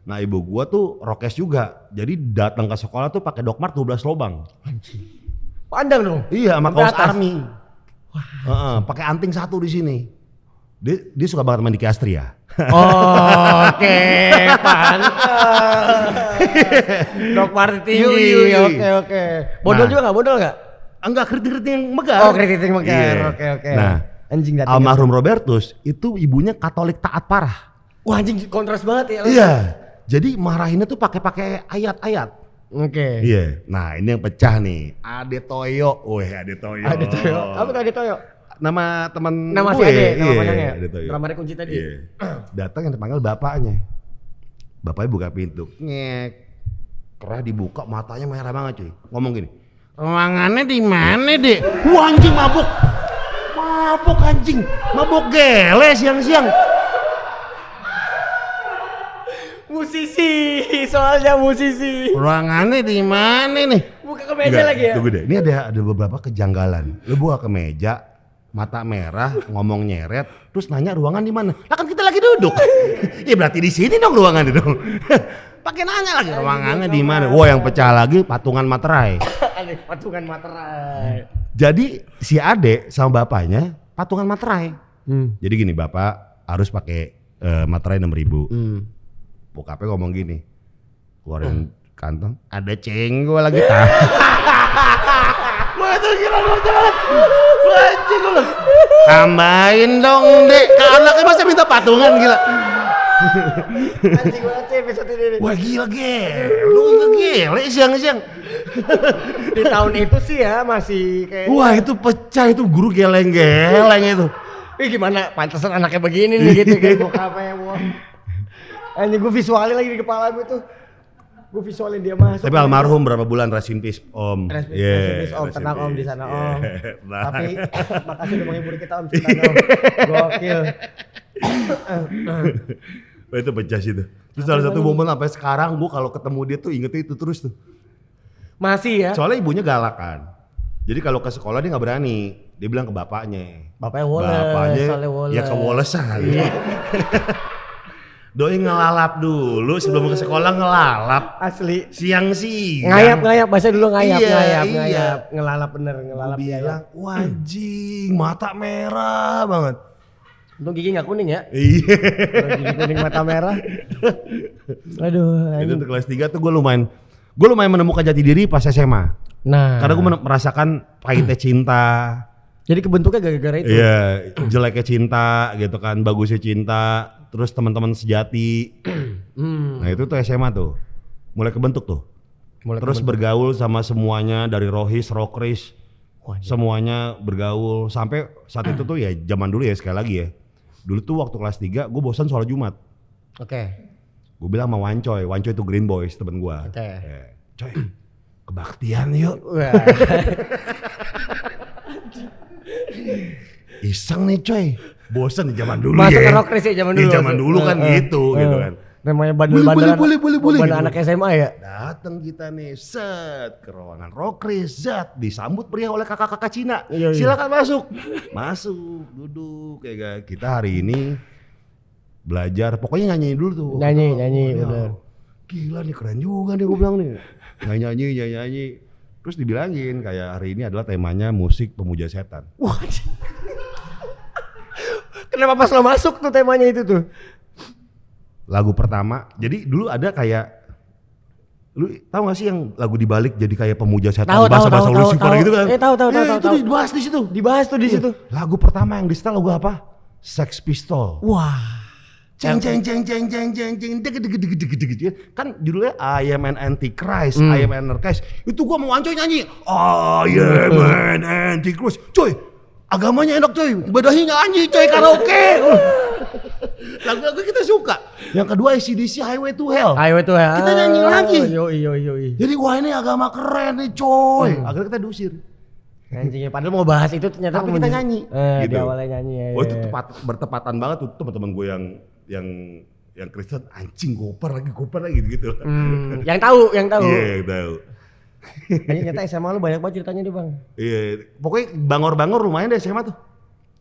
Nah ibu gue tuh rokes juga. Jadi datang ke sekolah tuh pakai dokmart 12 lobang. Pandang dong. Iya sama kaos army. Pakai anting satu di sini. Dia suka banget main di Astria. Oke, pantas. Dokmart tinggi. Oke. Bodol juga nggak? Bodol nggak? Enggak, kritik-kritik yang megar. Oh, kritik megar. Oke. Nah, anjing almarhum Robertus itu ibunya Katolik taat parah. Wah, anjing kontras banget ya. Iya. Jadi marahinnya tuh pakai ayat-ayat. Oke. Iya. Nah, ini yang pecah nih. Ade Toyo. Ade Toyo. Apa tuh Ade Toyo? Nama teman nama gue. Si Ade, nama panjangnya. Drama kunci tadi. Iya. Datang yang dipanggil bapaknya. Bapaknya buka pintu. Ngek. Kerah dibuka, matanya merah banget cuy. Ngomong gini. Ruangannya di mana, Dek? Wah, anjing mabuk. Mabuk anjing. Mabuk gele siang-siang. Musisi, soalnya musisi. Ruangannya di mana nih? Buka ke meja lagi ya? Tunggu deh, ini ada beberapa kejanggalan. Lu buka ke meja, mata merah, ngomong nyeret, terus nanya ruangan di mana? Lah kan kita lagi duduk. Ya berarti di sini dong ruangannya dong. Pakai nanya lagi ruangannya di mana? Wah, yang pecah lagi patungan materai. Patungan materai. Jadi si Ade sama bapaknya patungan materai. Jadi gini, bapak harus pakai materai 6.000. Bokapnya ngomong gini, keluarin kantong, ada cenggol lagi. Wah itu gila lucu banget. Anjing lu. Tambahin dong, Dek. Anaknya masa minta patungan gila. Anjing banget episode ini. Wah gila lu gile siang-siang. Di tahun itu sih ya masih kayak. Wah itu pecah, itu guru geleng-geleng itu. Gimana pantesan anaknya begini nih gitu kayak bokapnya. Anjing gue visualin lagi di kepala gue tuh. Gue visualin dia masuk. Tapi almarhum berapa bulan, rest in peace Om. Rest in peace Om, tenang Om di sana Om. Tapi makasih udah menghibur kita Om, Om. Gokil. Wah itu pecah sih tuh. Terus salah satu momen sampai sekarang gue kalau ketemu dia tuh ingetnya itu terus tuh. Masih ya? Soalnya ibunya galak kan. Jadi kalau ke sekolah dia nggak berani. Dia bilang ke bapaknya. Bapaknya woles. Bapaknya ya kewolesan. Doi ngelalap dulu sebelum ke sekolah, ngelalap. Asli. Siang-siang. Ngayap bahasa dulu ngayap. Iya. Ngelalap bener, ngelalap. Gue bilang, wajing, mata merah banget. Untung gigi gak kuning ya? Iya. Gigi kuning mata merah. Aduh. Itu untuk kelas 3 tuh gue lumayan menemukan jati diri pas SMA. Nah. Karena gue merasakan pahitnya cinta. Jadi kebentuknya gara-gara itu? Iya, jeleknya cinta gitu kan, bagusnya cinta. Terus teman-teman sejati. Nah itu tuh SMA tuh. Mulai kebentuk tuh. Terus bergaul sama semuanya dari Rohis, Rokris. Semuanya bergaul. Sampai saat itu tuh ya zaman dulu ya sekali lagi ya. Dulu tuh waktu kelas 3 gue bosan sholat Jumat. Oke. Gue bilang sama Wancoy itu Green Boys temen gue. Coy, kebaktian yuk. Iseng nih coy. Bosan di zaman dulu. Masuk ke Rokris ya zaman dulu. Di zaman dulu kan gitu kan. Namanya bandel-bandel boleh. Anak SMA ya. Datang kita nih, set ke ruangan Rokris, zat disambut pria oleh kakak-kakak Cina. Iya. Silakan masuk. Masuk, duduk kayak kita hari ini belajar. Pokoknya nyanyi dulu tuh. Nyanyi bener. Gila nih keren juga nih gue bilang nih. Nyanyi. Terus Terus dibilangin kayak hari ini adalah temanya musik pemuja setan. Wah. Kenapa pas lo masuk tuh temanya itu tuh? Lagu pertama, jadi dulu ada kayak, lu tahu gak sih yang lagu dibalik jadi kayak pemuja setan, bahasa-bahasa Lucifer gitu kan? Tahu. Itu dibahas di situ. Dibahas tuh di situ. Lagu pertama yang di-setel lagu apa? Sex Pistol. Wah. Ceng kan judulnya I am an Antichrist, I am an Antichrist. Itu gua mau ancoy nyanyi I am an Antichrist. Coy, agamanya enak coy, ibadahnya nyanyi coy, karaoke. Lagu-lagu kita suka. Yang kedua AC/DC Highway to Hell. Highway to Hell. Kita nyanyi lagi. Yoi. Jadi wah ini agama keren nih coy. Akhirnya kita diusir. Anjingnya, padahal mau bahas itu ternyata tapi kita nyanyi. Gitu. Di awalnya nyanyi ya. Oh itu bertepatan banget tuh teman-teman gue yang Kristen, anjing goper lagi gitu. Yang tahu. Iya, yang tahu. Kayaknya ternyata SMA lu banyak banget ceritanya deh, Bang. Iya, pokoknya bangor lumayan deh SMA tuh.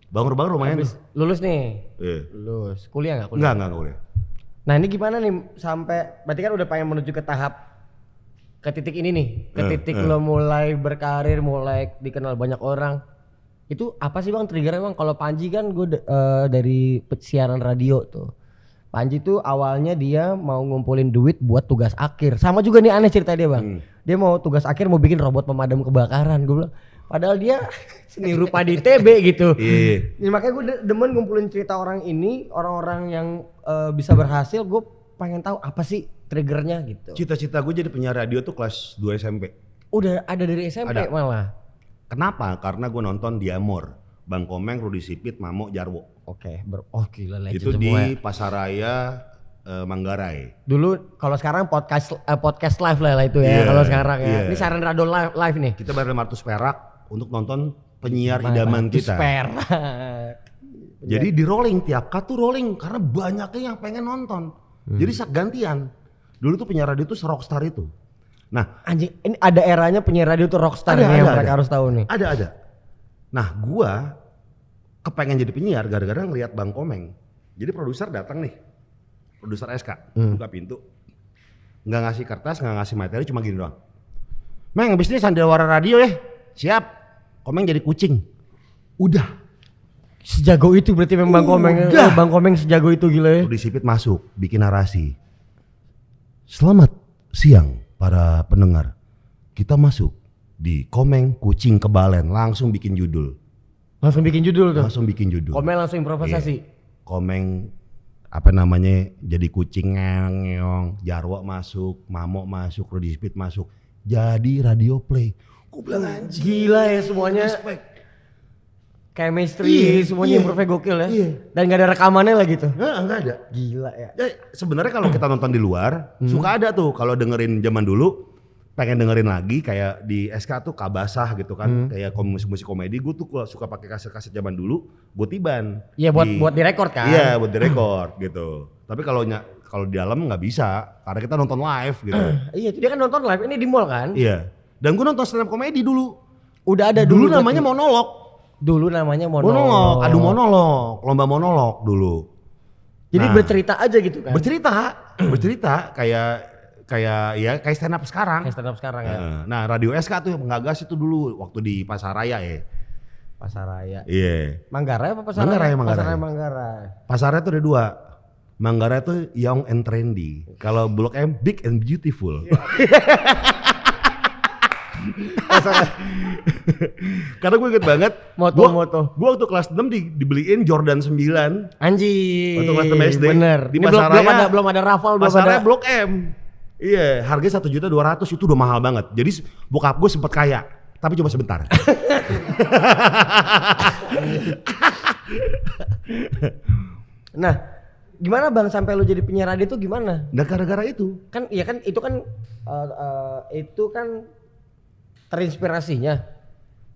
Bangor lumayan. Habis tuh. lulus nih. Iya. Lulus. Kuliah enggak? Enggak kuliah. Nah, ini gimana nih sampai berarti kan udah pengen menuju ke tahap ke titik ini nih, ke titik lo mulai berkarir, mulai dikenal banyak orang. Itu apa sih Bang triggernya Bang? Kalau Panji kan gue dari siaran radio tuh. Panji tuh awalnya dia mau ngumpulin duit buat tugas akhir. Sama juga nih aneh cerita dia Bang. Dia mau tugas akhir mau bikin robot pemadam kebakaran. Gue bilang padahal dia seni rupa di TB gitu. Iya. Ya, makanya gue demen ngumpulin cerita orang ini, orang-orang yang bisa berhasil. Gue pengen tahu apa sih triggernya gitu. Cita-cita gue jadi penyiar radio tuh kelas 2 SMP. Udah ada dari SMP ada. Malah. Kenapa? Karena gue nonton Diamor, Bang Komeng, Rudi Sipit, Mamo, Jarwo. Oke, gila legend itu semua. Di Pasaraya Manggarai. Dulu kalau sekarang podcast live lah itu ya. Kalau sekarang ya. Ini siaran radio live nih. Kita bayar 500 perak untuk nonton penyiar idaman kita. Perak. Jadi di rolling tiap cut tuh rolling karena banyaknya yang pengen nonton. Jadi gantian. Dulu tuh penyiar radio tuh rockstar itu. Nah, anjing, ini ada eranya penyiar radio tuh rockstar yang mereka harus tahu nih. Ada. Nah, gua kepengen jadi penyiar gara-gara ngeliat Bang Komeng. Jadi produser datang nih. Produser SK, buka pintu. Nggak ngasih kertas, nggak ngasih materi, cuma gini doang. Meng, abis ini sandiwara radio ya. Siap. Komeng jadi kucing. Udah. Sejago itu berarti memang Komeng. Bang Komeng sejago itu gila ya. Rudi Sipit masuk, bikin narasi. Selamat siang para pendengar. Kita masuk di Komeng Kucing Kebalen, langsung bikin judul. Langsung bikin judul tuh. Langsung bikin judul. Komeng langsung improvisasi. Iya. Komeng apa namanya jadi kucing ngeong, Jarwo masuk, Mamo masuk, Rudi Sipit masuk. Jadi radio play. Gue bilang anjing. Gila ya semuanya. Respect. Chemistry semuanya improve gokil ya. Iya. Dan gak ada rekamannya lah gitu. Enggak ada. Gila ya. Sebenarnya kalau kita nonton di luar suka ada tuh kalau dengerin zaman dulu pengen dengerin lagi kayak di SK tuh Kabasah gitu kan, kayak musik komedi. Gue tuh suka pakai kaset-kaset zaman dulu buat tiban. Iya buat direkord kan. Iya buat direkord gitu. Tapi kalau di dalam nggak bisa karena kita nonton live gitu. Iya dia kan nonton live ini di mall kan. Iya. Dan gue nonton stand up komedi dulu. Udah ada dulu namanya monolog. Dulu namanya monolog. Adu monolog, lomba monolog dulu. Jadi bercerita aja gitu kan. Bercerita kayak stand up sekarang. Kayak stand up sekarang ya. Nah, Radio SK tuh yang menggagas itu dulu waktu di Pasaraya ya. Pasaraya. Iya. Manggarai apa Pasaraya? Manggarai. Pasaraya tuh ada dua. Manggarai tuh young and trendy. Kalau Blok M big and beautiful. Karena gue inget banget moto. Gue waktu kelas 6 dibeliin Jordan 9. Anjing. Waktu kelas 6 SD. Bener. Di Pasaraya belum ada Rafal, Pasaraya Blok M. Iya, harganya 1.200.000 itu udah mahal banget. Jadi bokap gue sempet kaya, tapi cuma sebentar. Nah, gimana Bang sampai lu jadi penyiar radio itu gimana? Nah, gara-gara itu. Kan iya kan itu kan terinspirasinya.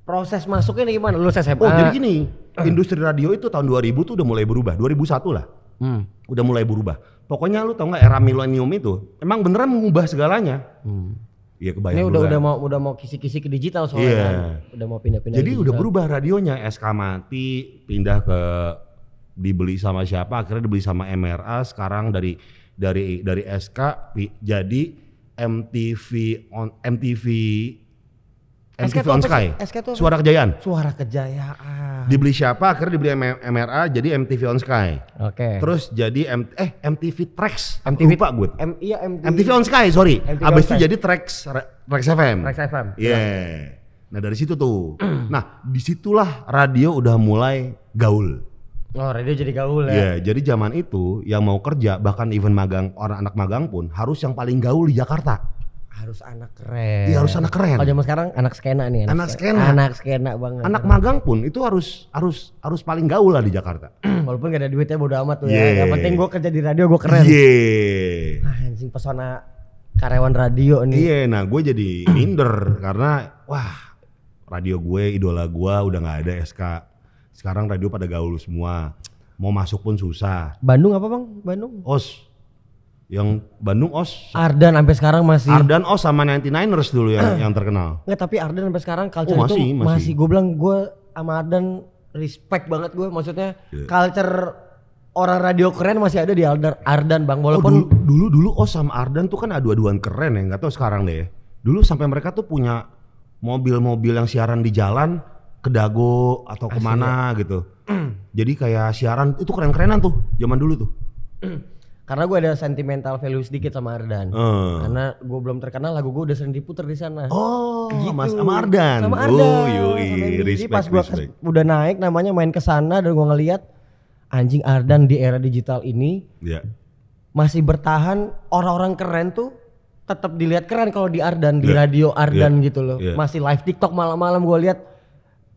Proses masuknya gimana? Lu SMA. Oh, jadi gini, industri radio itu tahun 2000 tuh udah mulai berubah. 2001 lah. Udah mulai berubah. Pokoknya lu tau nggak era milenium itu emang beneran mengubah segalanya. Iya kebayang. Ini udah mau kisi-kisi ke digital soalnya kan. Udah mau pindah-pindah. Jadi digital. udah berubah radionya, SK mati, pindah ke dibeli sama siapa, akhirnya dibeli sama MRA, sekarang dari SK jadi MTV MTV on Sky. SK Suara Kejayaan. Suara Kejayaan. Dibeli siapa? Akhirnya dibeli MRA jadi MTV on Sky. Oke. Terus jadi MTV Trax. MTV lupa gue. MTV on Sky, sorry. MTV Abis on itu Sky. jadi Trax FM. Trax FM. Iya. Nah dari situ tuh. Nah disitulah radio udah mulai gaul. Oh radio jadi gaul ya. Iya, jadi zaman itu yang mau kerja bahkan even magang, orang anak magang pun harus yang paling gaul di Jakarta. Harus anak keren. Iya harus anak keren. Kalau zaman sekarang anak skena nih. Anak skena. Anak skena banget. Anak magang pun itu harus paling gaul lah di Jakarta. Walaupun gak ada duitnya bodo amat tuh ya. Yeah. Yang penting gue kerja di radio gue keren. Iya. Anjing pesona karyawan radio nih. Iya, nah gue jadi minder karena wah radio gue, idola gue udah nggak ada SK. Sekarang radio pada gaul semua. Mau masuk pun susah. Bandung apa bang? Bandung? OS. Yang Bandung OS. Ardan sampai sekarang masih. Ardan OS sama 99ers dulu yang terkenal. Enggak, tapi Ardan sampai sekarang culture masih, itu masih. Gue bilang gue sama Ardan respect banget gue. Maksudnya culture orang radio keren masih ada di Ardan bang. Walaupun dulu OS sama Ardan tuh kan adu-aduan keren ya. Nggak tahu sekarang deh. Dulu sampai mereka tuh punya mobil-mobil yang siaran di jalan ke Dago atau kemana gitu. Jadi kayak siaran itu keren-kerenan tuh zaman dulu tuh. Karena gue ada sentimental value sedikit sama Ardan. Karena gue belum terkenal, lagu gue udah sering diputer di sana. Oh, gitu. Mas sama Ardan. Sama Ardan. Oh, yoi, Jadi respect, pas gue udah naik namanya main ke sana dan gue ngeliat anjing Ardan di era digital ini masih bertahan, orang-orang keren tuh tetap dilihat keren kalau di Ardan, di radio Ardan gitu loh. Masih live TikTok malam-malam gue lihat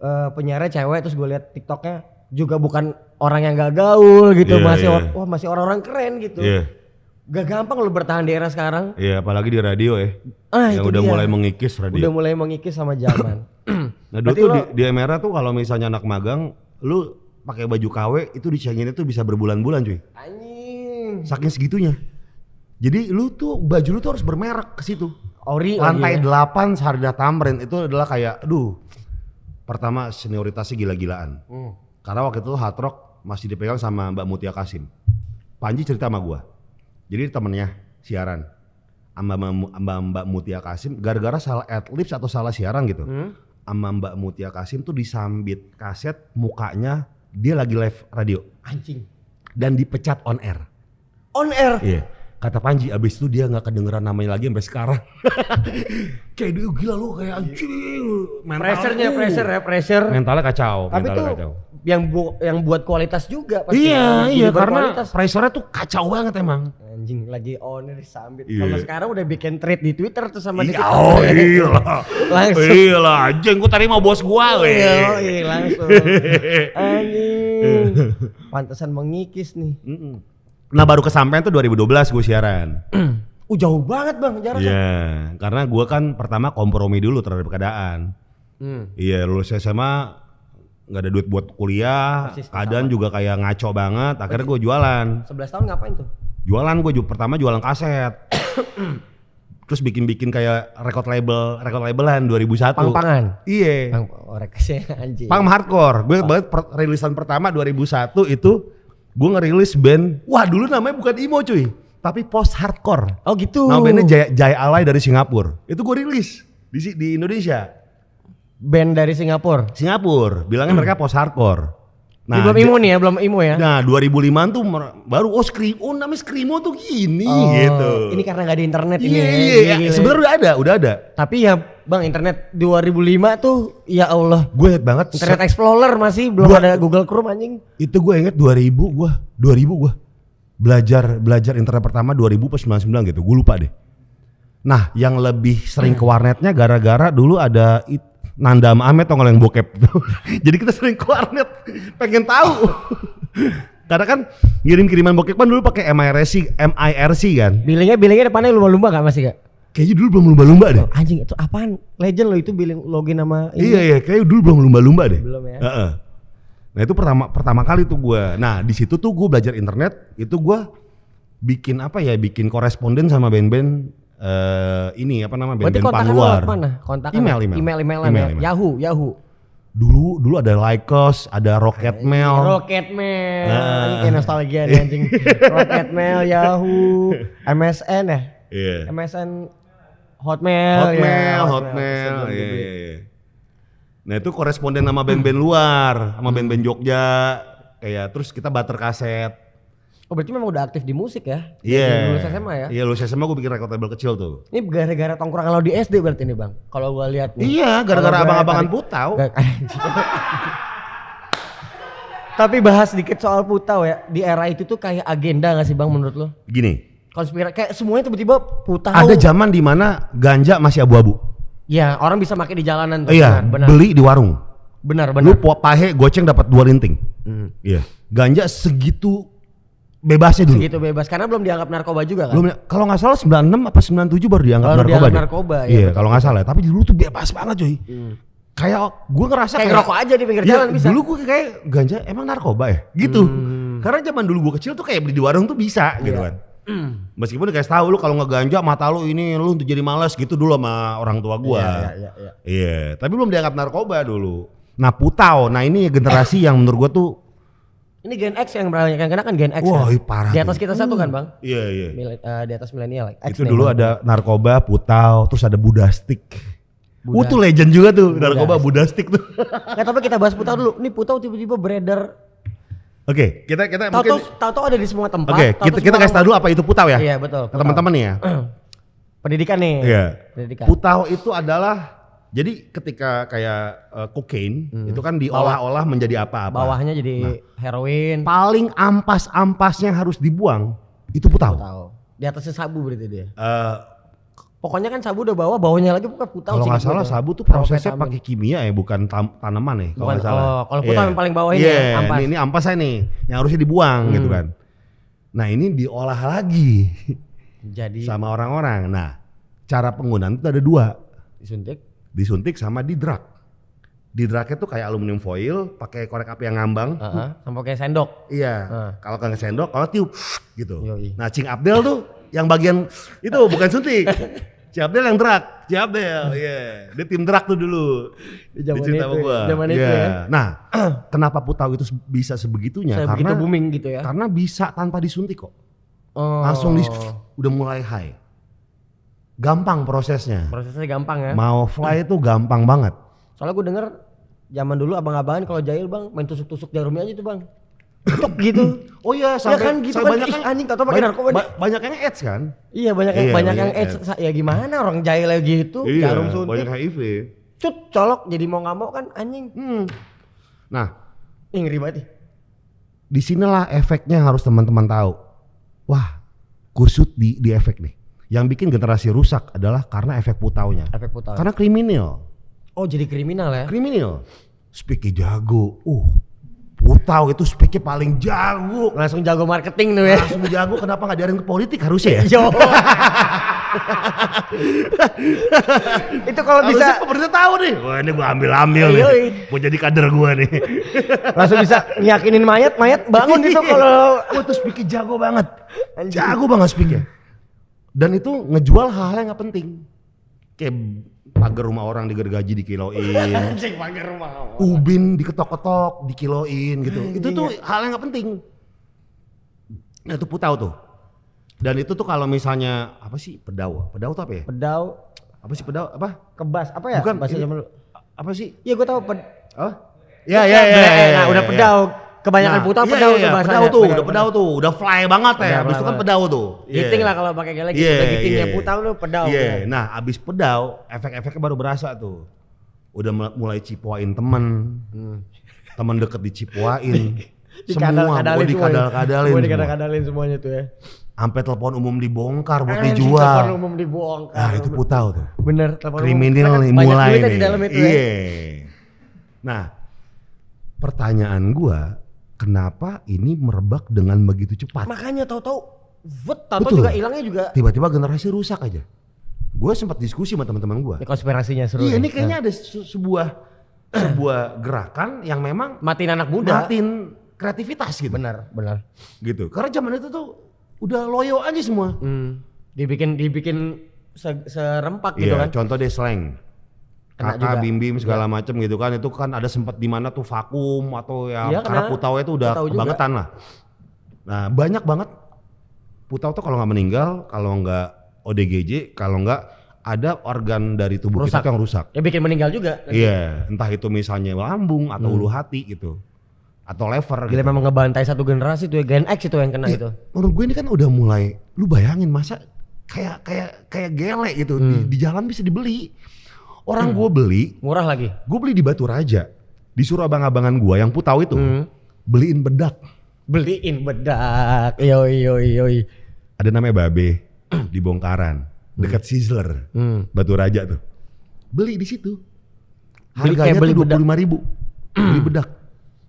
penyiarnya cewek, terus gue lihat TikToknya juga bukan orang yang gak gaul gitu, wah masih orang-orang keren gitu. Gak gampang lo bertahan di era sekarang. Iya, apalagi di radio ya. Yang udah mulai mengikis radio. Udah mulai mengikis sama zaman. Nah dulu tuh di MRA tuh kalau misalnya anak magang, lu pakai baju KW itu dicenginnya tuh bisa berbulan-bulan cuy. Anjing. Saking segitunya. Jadi lu tuh baju lu tuh harus bermerek ke situ. Ori Lantai 8 Sarda Tamrin itu adalah kayak pertama senioritasnya gila-gilaan. Karena waktu itu Hard Rock masih dipegang sama Mbak Mutia Kasim. Panji cerita sama gua. Jadi temennya siaran sama Mbak Mutia Kasim gara-gara salah adlibs atau salah siaran gitu. Sama Mbak Mutia Kasim tuh disambit kaset mukanya dia lagi live radio. Anjing. Dan dipecat on air. On air? Iya. Kata Panji abis itu dia gak kedengeran namanya lagi sampai sekarang. Kayak dia gila lu kayak anjing. Pressure. Mentalnya kacau. Tapi tuh kacau. Yang buat kualitas juga pasti. Iya karena pressure-nya tuh kacau banget emang. Anjing lagi on air disambit. Kalau sekarang udah bikin thread di Twitter tuh sama TikTok. Oh iya lah. Langsung. Iya lah anjing gua tadi mau bos gua weh. Iya langsung. Anjing. Pantesan mengikis nih. Nah baru kesampean tuh 2012 gue siaran. Jauh banget bang jaraknya. Iya, karena gue kan pertama kompromi dulu terhadap keadaan. Iya lulus SMA nggak ada duit buat kuliah, keadaan juga kayak ngaco banget. Akhirnya gue jualan. 11 tahun ngapain tuh? Jualan gue pertama jualan kaset. Terus bikin kayak record labelan 2001. Pang-pangan? Iya. Anjing. Pang hardcore. Gue banget rilisan pertama 2001 itu gue ngerilis band. Wah dulu namanya bukan emo cuy, tapi post hardcore. Oh gitu. Nama bandnya Jaya Alay dari Singapura. Itu gue rilis di Indonesia. Band dari Singapura? Singapura. Bilangnya mereka post hardcore. Nah, belum emo nih ya, belum emo ya. Nah 2005 tuh baru namanya Screamo tuh gini gitu. Ini karena gak ada internet ini. Iya. Sebenarnya udah ada. Tapi ya bang internet 2005 tuh ya Allah. Gue inget banget. Internet Explorer masih belum ada Google Chrome anjing. Itu gue inget 2000 gue belajar internet pertama 2000 pas 99 gitu. Gue lupa deh. Nah yang lebih sering ke warnetnya gara-gara dulu ada Nanda sama Ahmed tau gak yang bokep tuh. Jadi kita sering ke warnet pengen tahu. Karena kan ngirim-kiriman bokep kan dulu pakai MIRC kan. Billingnya depannya lumba-lumba gak masih gak? Kayaknya dulu belum lumba-lumba deh. Anjing itu apaan? Legend lo itu billing login nama ini. Iya kayaknya dulu belum lumba-lumba deh. Belum ya. Nah itu pertama kali tuh gue. Nah di situ tuh gue belajar internet. Itu gue bikin koresponden sama band-band ini apa nama band-band pan luar. Email. Yahoo. Dulu ada Lycos, ada Rocketmail. Ini kayak nostalgia nih anjing. Rocketmail, Yahoo, MSN ya? Iya. MSN Hotmail. Iya. Nah itu koresponden sama band-band luar, sama band-band Jogja, kayak terus kita barter kaset. Oh berarti memang udah aktif di musik ya? Iya. Lulus SMA ya? Iya lulus SMA gue bikin record label kecil tuh. Ini gara-gara tongkrongan lo di SD berarti nih bang? Kalau gue lihat nih. Iya, gara-gara abang-abangan Putau. Tapi bahas dikit soal Putau ya, di era itu tuh kayak agenda gak sih bang menurut lo? Gini. Konspirasi, kayak semuanya tiba-tiba Putau. Ada zaman dimana ganja masih abu-abu. Iya, orang bisa pakai di jalanan tuh. Iya, benar. Beli di warung. Benar. Lu pahe goceng dapat 2 linting. Iya. Ganja segitu bebasnya dulu. Segitu bebas karena belum dianggap narkoba juga kan? Belum, kalau nggak salah 96 apa 97 baru dianggap narkoba. Iya, kalau nggak salah. Tapi dulu tuh bebas banget cuy. Kayak gue ngerasa kayak ngerokok aja di pinggir jalan bisa. Dulu gue kayak ganja emang narkoba ya? Gitu. Karena zaman dulu gue kecil tuh kayak beli di warung tuh bisa gitu kan. Meskipun dikasih tahu lu kalau ngeganja mata lu ini lu untuk jadi malas gitu dulu sama orang tua gue. Iya. Tapi belum dianggap narkoba dulu. Nah Putau, nah ini generasi yang menurut gue tuh ini Gen X yang banyak yang kena kan Gen X. Wah, kan? Parah. Di atas kita satu kan bang? Iya. Di atas milenial. Itu dulu ada narkoba, Putau, terus ada Budastik. Tuh legend juga tuh, narkoba Budastik tuh. Nggak, tapi kita bahas Putau dulu. Ini Putau tiba-tiba beredar. Oke, kita mungkin tahu ada di semua tempat. Oke, kita kasih tahu dulu apa itu Putau ya. Iya betul. Teman-teman nih ya. Pendidikan nih. Iya. Pendidikan. Putau itu adalah jadi ketika kayak kokain itu kan diolah-olah menjadi apa-apa. Bawahnya jadi heroin. Paling ampas-ampasnya harus dibuang itu Putau. Di atasnya sabu berarti dia. Pokoknya kan sabu udah bawahnya lagi bukan Putau. Kalau nggak salah sabu tuh prosesnya pakai kimia ya, bukan tanaman ya. Kalau nggak salah. Kalau Putau yang paling bawah ini ampas. Ini ampasnya nih yang harusnya dibuang gitu kan. Nah ini diolah lagi. Jadi sama orang-orang. Nah cara penggunaan itu ada 2. Disuntik sama didrak. Didraknya tuh kayak aluminium foil, pakai korek api yang ngambang. Sama kayak sendok. Iya. Kalau kagak sendok, kalau tiup gitu. Nah, Cing Abdel tuh yang bagian itu bukan suntik. Cing Abdel yang drak. Cing Abdel, iya. Dia tim drak tuh dulu. Dicerita sama gua. Zaman itu ya. Nah, kenapa Putau itu bisa sebegitunya? Karena booming gitu ya. Karena bisa tanpa disuntik kok. Langsung udah mulai high. Gampang prosesnya. Prosesnya gampang ya. Mau fly itu gampang banget. Soalnya gue denger zaman dulu abang-abangan kalau jahil bang main tusuk-tusuk jarumnya aja tuh bang. Tutuk gitu. Oh iya sampai kan gitu kan banyak anjing tau pakai narkoba. Banyak yang AIDS kan? Iya banyak yang AIDS. Ya gimana orang jahil gitu jarum suntik. Banyak HIV. Cut colok jadi mau nggak mau kan anjing. Nah, ngeri banget. Di sinilah efeknya harus teman-teman tahu. Wah, kusut di efek nih. Yang bikin generasi rusak adalah karena efek Putaunya. Efek Putau. Karena kriminal. Oh jadi kriminal ya? Kriminal. Speaknya jago. Putau itu speaknya paling jago. Langsung jago marketing tuh ya? Langsung jago, kenapa gak diarahin ke politik harusnya ya? Itu kalau bisa pemerintah tahu nih. Wah ini gua ambil nih. Mau jadi kader gua nih. Langsung bisa ngiyakinin mayat bangun itu kalau. Itu speaknya jago banget. Jago banget speaknya. Dan itu ngejual hal-hal yang gak penting. Kayak pagar rumah orang digergaji dikiloin. Pagar rumah. Ubin diketok-ketok dikiloin gitu. Itu tuh hal yang gak penting. Nah itu Putau tuh. Dan itu tuh kalau misalnya apa sih pedau tuh apa ya? Pedau. Apa sih pedau? Apa? Kebas apa ya? Bukan bahasa zaman dulu. Apa sih? Iya gue tahu Ya. Nah udah pedau. Kebanyakan Putau pedau tuh bahasanya. Pedau tuh, udah fly banget ya. Abis itu kan pedau tuh. Giting lah kalau pakai gele gitu. Gitingnya Putau tuh pedau. Nah abis pedau, efek-efeknya baru berasa tuh. Udah mulai cipoain temen deket dicipoain. Semua dikadal-kadalin semuanya tuh ya. Sampai telepon umum dibongkar buat dijual. Telepon umum dibongkar. Nah itu Putau tuh. Bener. Telepon kriminal nih mulai nih. Di dalam itu ya. Nah pertanyaan gua. Kenapa ini merebak dengan begitu cepat? Makanya tahu-tahu juga hilangnya juga. Tiba-tiba generasi rusak aja. Gue sempat diskusi sama teman-teman gue. Ini konspirasinya seru. Iya, ini kayaknya ada sebuah gerakan yang memang matiin anak muda, matiin kreativitas gitu. Benar. Gitu. Karena zaman itu tuh udah loyo aja semua. Dibikin serempak gitu kan. Contoh deh slang. Kakak, bim-bim segala macem gitu kan, itu kan ada sempat di mana tuh vakum atau karena Putau itu udah kebangetan lah. Nah banyak banget Putau tuh kalau nggak meninggal, kalau nggak ODGJ, kalau nggak ada organ dari tubuh rusak. kita tuh yang rusak. Ya bikin meninggal juga. Iya, entah itu misalnya lambung atau ulu hati gitu. Atau lever Gila gitu. memang ngebantai satu generasi tuh ya, Gen X itu yang kena itu. Menurut gue ini kan udah mulai, lu bayangin masa kayak gele gitu di jalan bisa dibeli. Orang gue beli, murah lagi. Gue beli di Batu Raja. Disuruh abang-abangan gue yang putau itu beliin bedak. Beliin bedak. Yoi. Ada namanya Babe di Bongkaran, dekat Sizzler, Batu Raja tuh. Beli di situ. Harganya tuh 25.000. Beli bedak.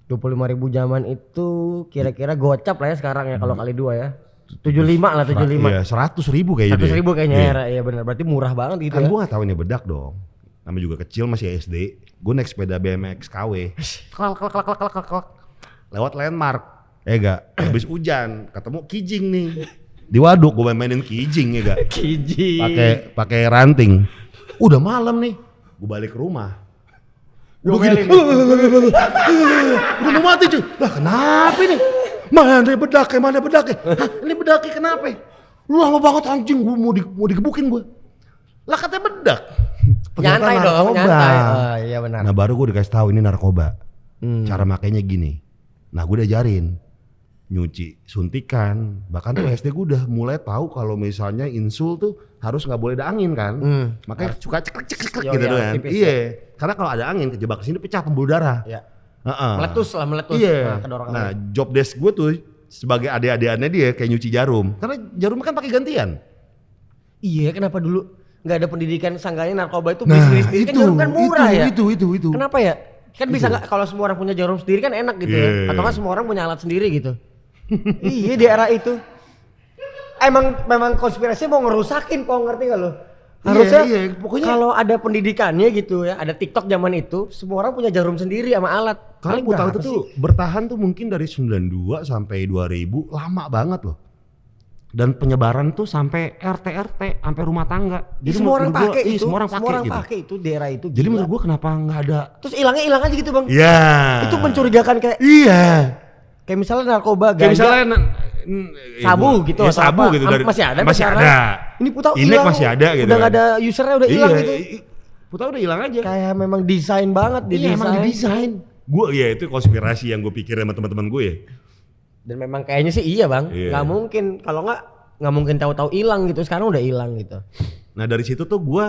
25.000 zaman itu kira-kira gocap lah ya sekarang ya kalau kali 2 ya. 75 lah 75. Iya, 100.000 kayaknya. 100.000 kayaknya ya benar. Berarti murah banget gitu kan ya. Gue gak tahu ini bedak dong. Namanya juga kecil masih SD. Gue naik sepeda BMX KW. Klak. Lewat landmark. Gak, habis hujan ketemu kijing nih. Di waduk gue mainin kijing ya gak. Kijing. Pakai ranting. Udah malam nih. Gue balik ke rumah. Udah gini. Udah mau mati cuy. Lah kenapa nih? Mana bedaknya? Hah, ini bedaknya kenapa? Lu lama banget anjing, gue mau digebukin gue. Lah katanya bedak. Nyantai dong, nyantai. Oh, iya benar. Nah baru gue dikasih tahu ini narkoba. Cara makainya gini. Nah gue diajarin nyuci suntikan. Bahkan tuh SD gue udah mulai tahu kalau misalnya insul tuh harus nggak boleh ada angin kan. Makanya suka cek gitu kan. Iya. Karena kalau ada angin kejebak sini pecah pembuluh darah. Iya. Meletus. Iya. Nah job desk gue tuh sebagai adik-adikannya dia kayak nyuci jarum. Karena jarum kan pakai gantian. Iya, kenapa dulu nggak ada pendidikan sangkanya narkoba itu bisnis kan jarum kan murah ya. Itu. Kenapa ya? Kan bisa nggak kalau semua orang punya jarum sendiri kan enak gitu ya. Atau kan semua orang punya alat sendiri gitu. Iya di era itu. Memang konspirasi mau ngerusakin, ngerti gak lo? Harusnya pokoknya kalau ada pendidikannya gitu ya, ada TikTok zaman itu, semua orang punya jarum sendiri sama alat. Kalau gue tahu itu tuh bertahan tuh mungkin dari 92 sampai 2000, lama banget loh. Dan penyebaran tuh sampai RT, sampai rumah tangga. Jadi semua orang pakai itu. Semua orang pakai itu di era itu. Jadi menurut gue kenapa nggak ada? Terus hilang aja gitu bang. Iya. Itu mencurigakan kayak. Iya. Kayak misalnya narkoba, kayak misalnya sabu gitu. Ya, sabu gitu dari masih ada. Ini Putau hilang. Masih ada gitu. Udah nggak ada usernya, udah hilang gitu. Putau udah hilang aja. Kayak memang desain banget emang didesain. Gue itu konspirasi yang gue pikir sama teman-teman gue ya. Dan memang kayaknya sih iya bang. Nggak mungkin kalau nggak mungkin tahu-tahu hilang gitu. Sekarang udah hilang gitu. Nah dari situ tuh gue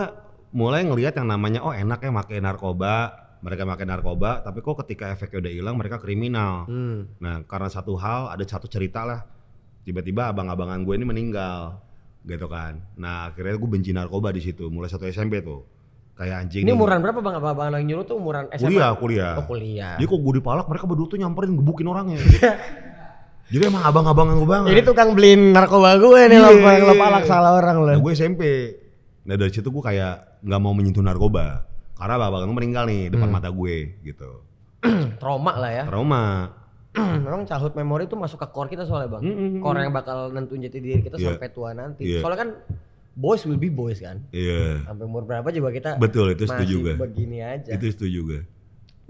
mulai ngelihat yang namanya enak ya pakai narkoba. Mereka pakai narkoba, tapi kok ketika efeknya udah hilang mereka kriminal. Nah karena satu hal, ada satu cerita lah, tiba-tiba abang-abangan gue ini meninggal, gitu kan. Nah akhirnya gue benci narkoba di situ, mulai 1 SMP tuh, kayak anjing. Ini umuran berapa bang? Abang-abang yang nyuruh tuh umuran SMA? Kuliah. Oh kuliah. Jadi kok gue dipalak, mereka berdua tuh nyamperin gebukin orangnya. Jadi emang abang-abangan gue banget. Jadi tukang beliin narkoba gue nih lo palak salah orang lo. Nah gue SMP, nah dari situ gue kayak nggak mau menyentuh narkoba. Karena bapak gue meninggal nih depan mata gue gitu. Trauma lah ya. Trauma. Memang childhood memory itu masuk ke core kita soalnya bang. Core yang bakal nentuin jati diri kita sampai tua nanti. Soalnya kan boys will be boys kan. Sampai umur berapa juga kita. Betul, itu setuju juga. Begini aja. Itu setuju juga.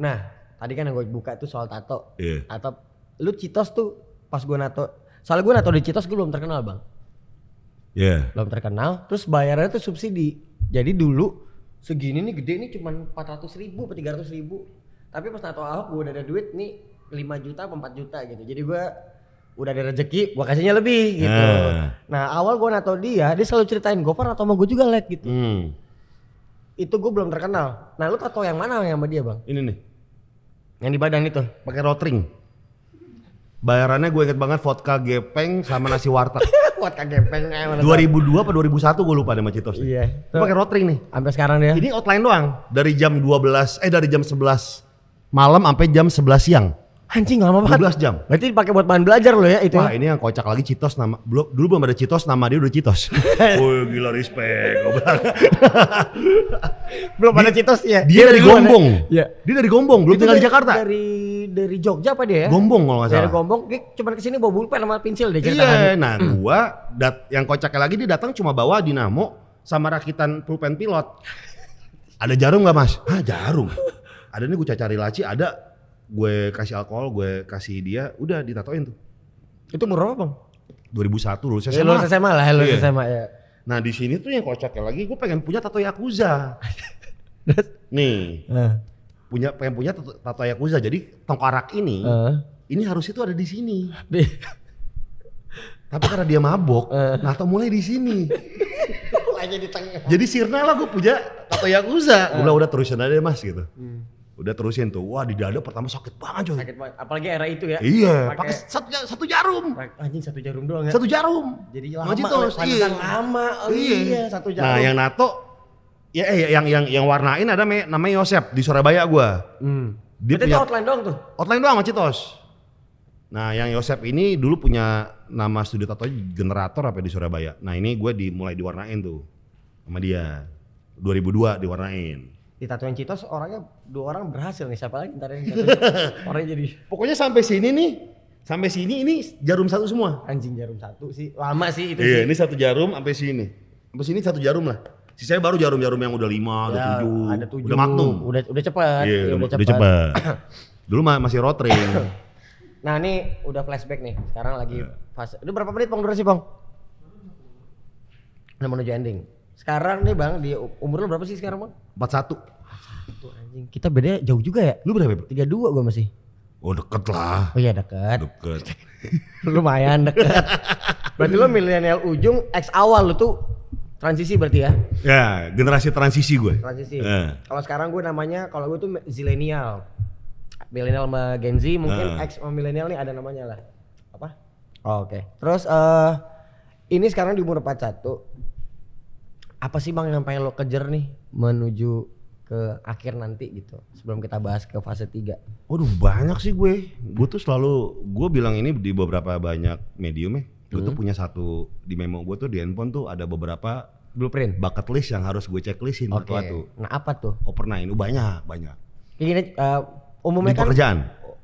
Nah tadi kan yang gue buka itu soal tato. Atau lu Citos tuh pas gue nato. Soalnya gue nato di Citos gue belum terkenal bang. Belum terkenal. Terus bayarnya tuh subsidi. Jadi dulu segini nih gede nih cuman 400.000 atau 300.000. Tapi pas nato Ahok gue udah ada duit nih 5 juta atau 4 juta gitu. Jadi gue udah ada rezeki, gue kasihnya lebih gitu. Nah awal gue nato dia selalu ceritain gue pernah nato sama gue juga like gitu. Itu gue belum terkenal. Nah lu tato yang mana yang sama dia bang? Ini nih. Yang di badan itu? Pakai rotring. Bayarannya gue inget banget vodka gepeng sama nasi warteg. Vodka gepeng 2002 apa 2001 gue lupa deh sama Citos. Iya. Pakai rotring nih. Sampai sekarang dia. Ini outline doang. Dari jam 11 dari jam 11 malam sampai jam 11 siang. Anjing lama banget. 12 jam. Berarti pakai buat bahan belajar lo ya itu. Wah, ini yang kocak lagi Citos nama dulu belum ada Citos, nama dia udah Citos. Woi, gila respect. Belum ada Citos ya. Dia dari Gombong. Iya. Dia dari Gombong, belum tinggal di Jakarta. Dari Jogja apa dia ya? Gombong kalau enggak salah. Dari Gombong, dia cuma kesini bawa pulpen sama pensil deh cerita. Iya, nah gua yang kocaknya lagi dia datang cuma bawa dinamo sama rakitan pulpen pilot. Ada jarum enggak, Mas? Ah, jarum. Ada nih gue cari laci, ada. Gue kasih alkohol, gue kasih dia, udah ditatoin tuh. Itu umur berapa bang? 2001 lulus SMA. Ya, lulus SMA lah, lulus SMA ya. Nah di sini tuh yang kocaknya lagi, gue pengen punya tato Yakuza. Nih, pengen punya tato Yakuza. Jadi tengkorak ini harus itu ada di sini. Tapi karena dia mabok, tato mulai di sini. Di tengah. Jadi sirna lah gue punya tato Yakuza. Gue bilang udah terusin aja mas gitu. Udah terusin tuh, wah di dada pertama sakit banget coy. Sakit banget, apalagi era itu ya. Iya, pakai satu jarum. Anjing 1 jarum doang ya. 1 jarum. Jadi lama, lama. Iya 1 jarum. Nah yang nato, yang warnain ada namanya Yosep di Surabaya gua. Dia berarti punya outline doang tuh? Outline doang sama Citos. Nah yang Yosep ini dulu punya nama studio tato Generator apa di Surabaya. Nah ini gue mulai diwarnain tuh sama dia. 2002 diwarnain. Di tatoan Citos orangnya 2 orang berhasil nih, siapa lagi ntar yang orangnya jadi. Pokoknya sampai sini ini jarum 1 semua. Anjing jarum 1 sih, lama sih itu iya, sih. ini 1 jarum sampai sini 1 jarum lah. Sisanya baru jarum-jarum yang udah 5, udah 7, ada 7, udah magnum. Udah cepet. Iya, udah cepet. Dulu masih rotring. Nah ini udah flashback nih, sekarang lagi fase. Ini berapa menit Bang durasi Bang? Udah menuju ending. Sekarang nih Bang, di umur lu berapa sih sekarang Bang? 41. Tuh anjing, kita beda jauh juga ya? Lu berapa? 32 gua masih. Oh deket lah. Oh iya deket. Lumayan deket. Berarti lu milenial ujung, X awal lu tuh transisi berarti ya? Ya, generasi transisi gue. Transisi. Kalau sekarang gue namanya, kalau gue tuh zilenial. Milenial sama Gen Z, mungkin X sama milenial nih ada namanya lah. Apa? Oh, oke. Terus ini sekarang di umur 41. Apa sih Bang yang pengen lo kejar nih menuju ke akhir nanti gitu, sebelum kita bahas ke fase 3? Waduh banyak sih gue tuh selalu, gue bilang ini di beberapa banyak medium ya. Gue tuh punya satu di memo gue tuh di handphone tuh ada beberapa blueprint, bucket list yang harus gue checklistin satu-satu. Nah apa tuh? Pernah ini banyak. Gini, umumnya di pekerjaan.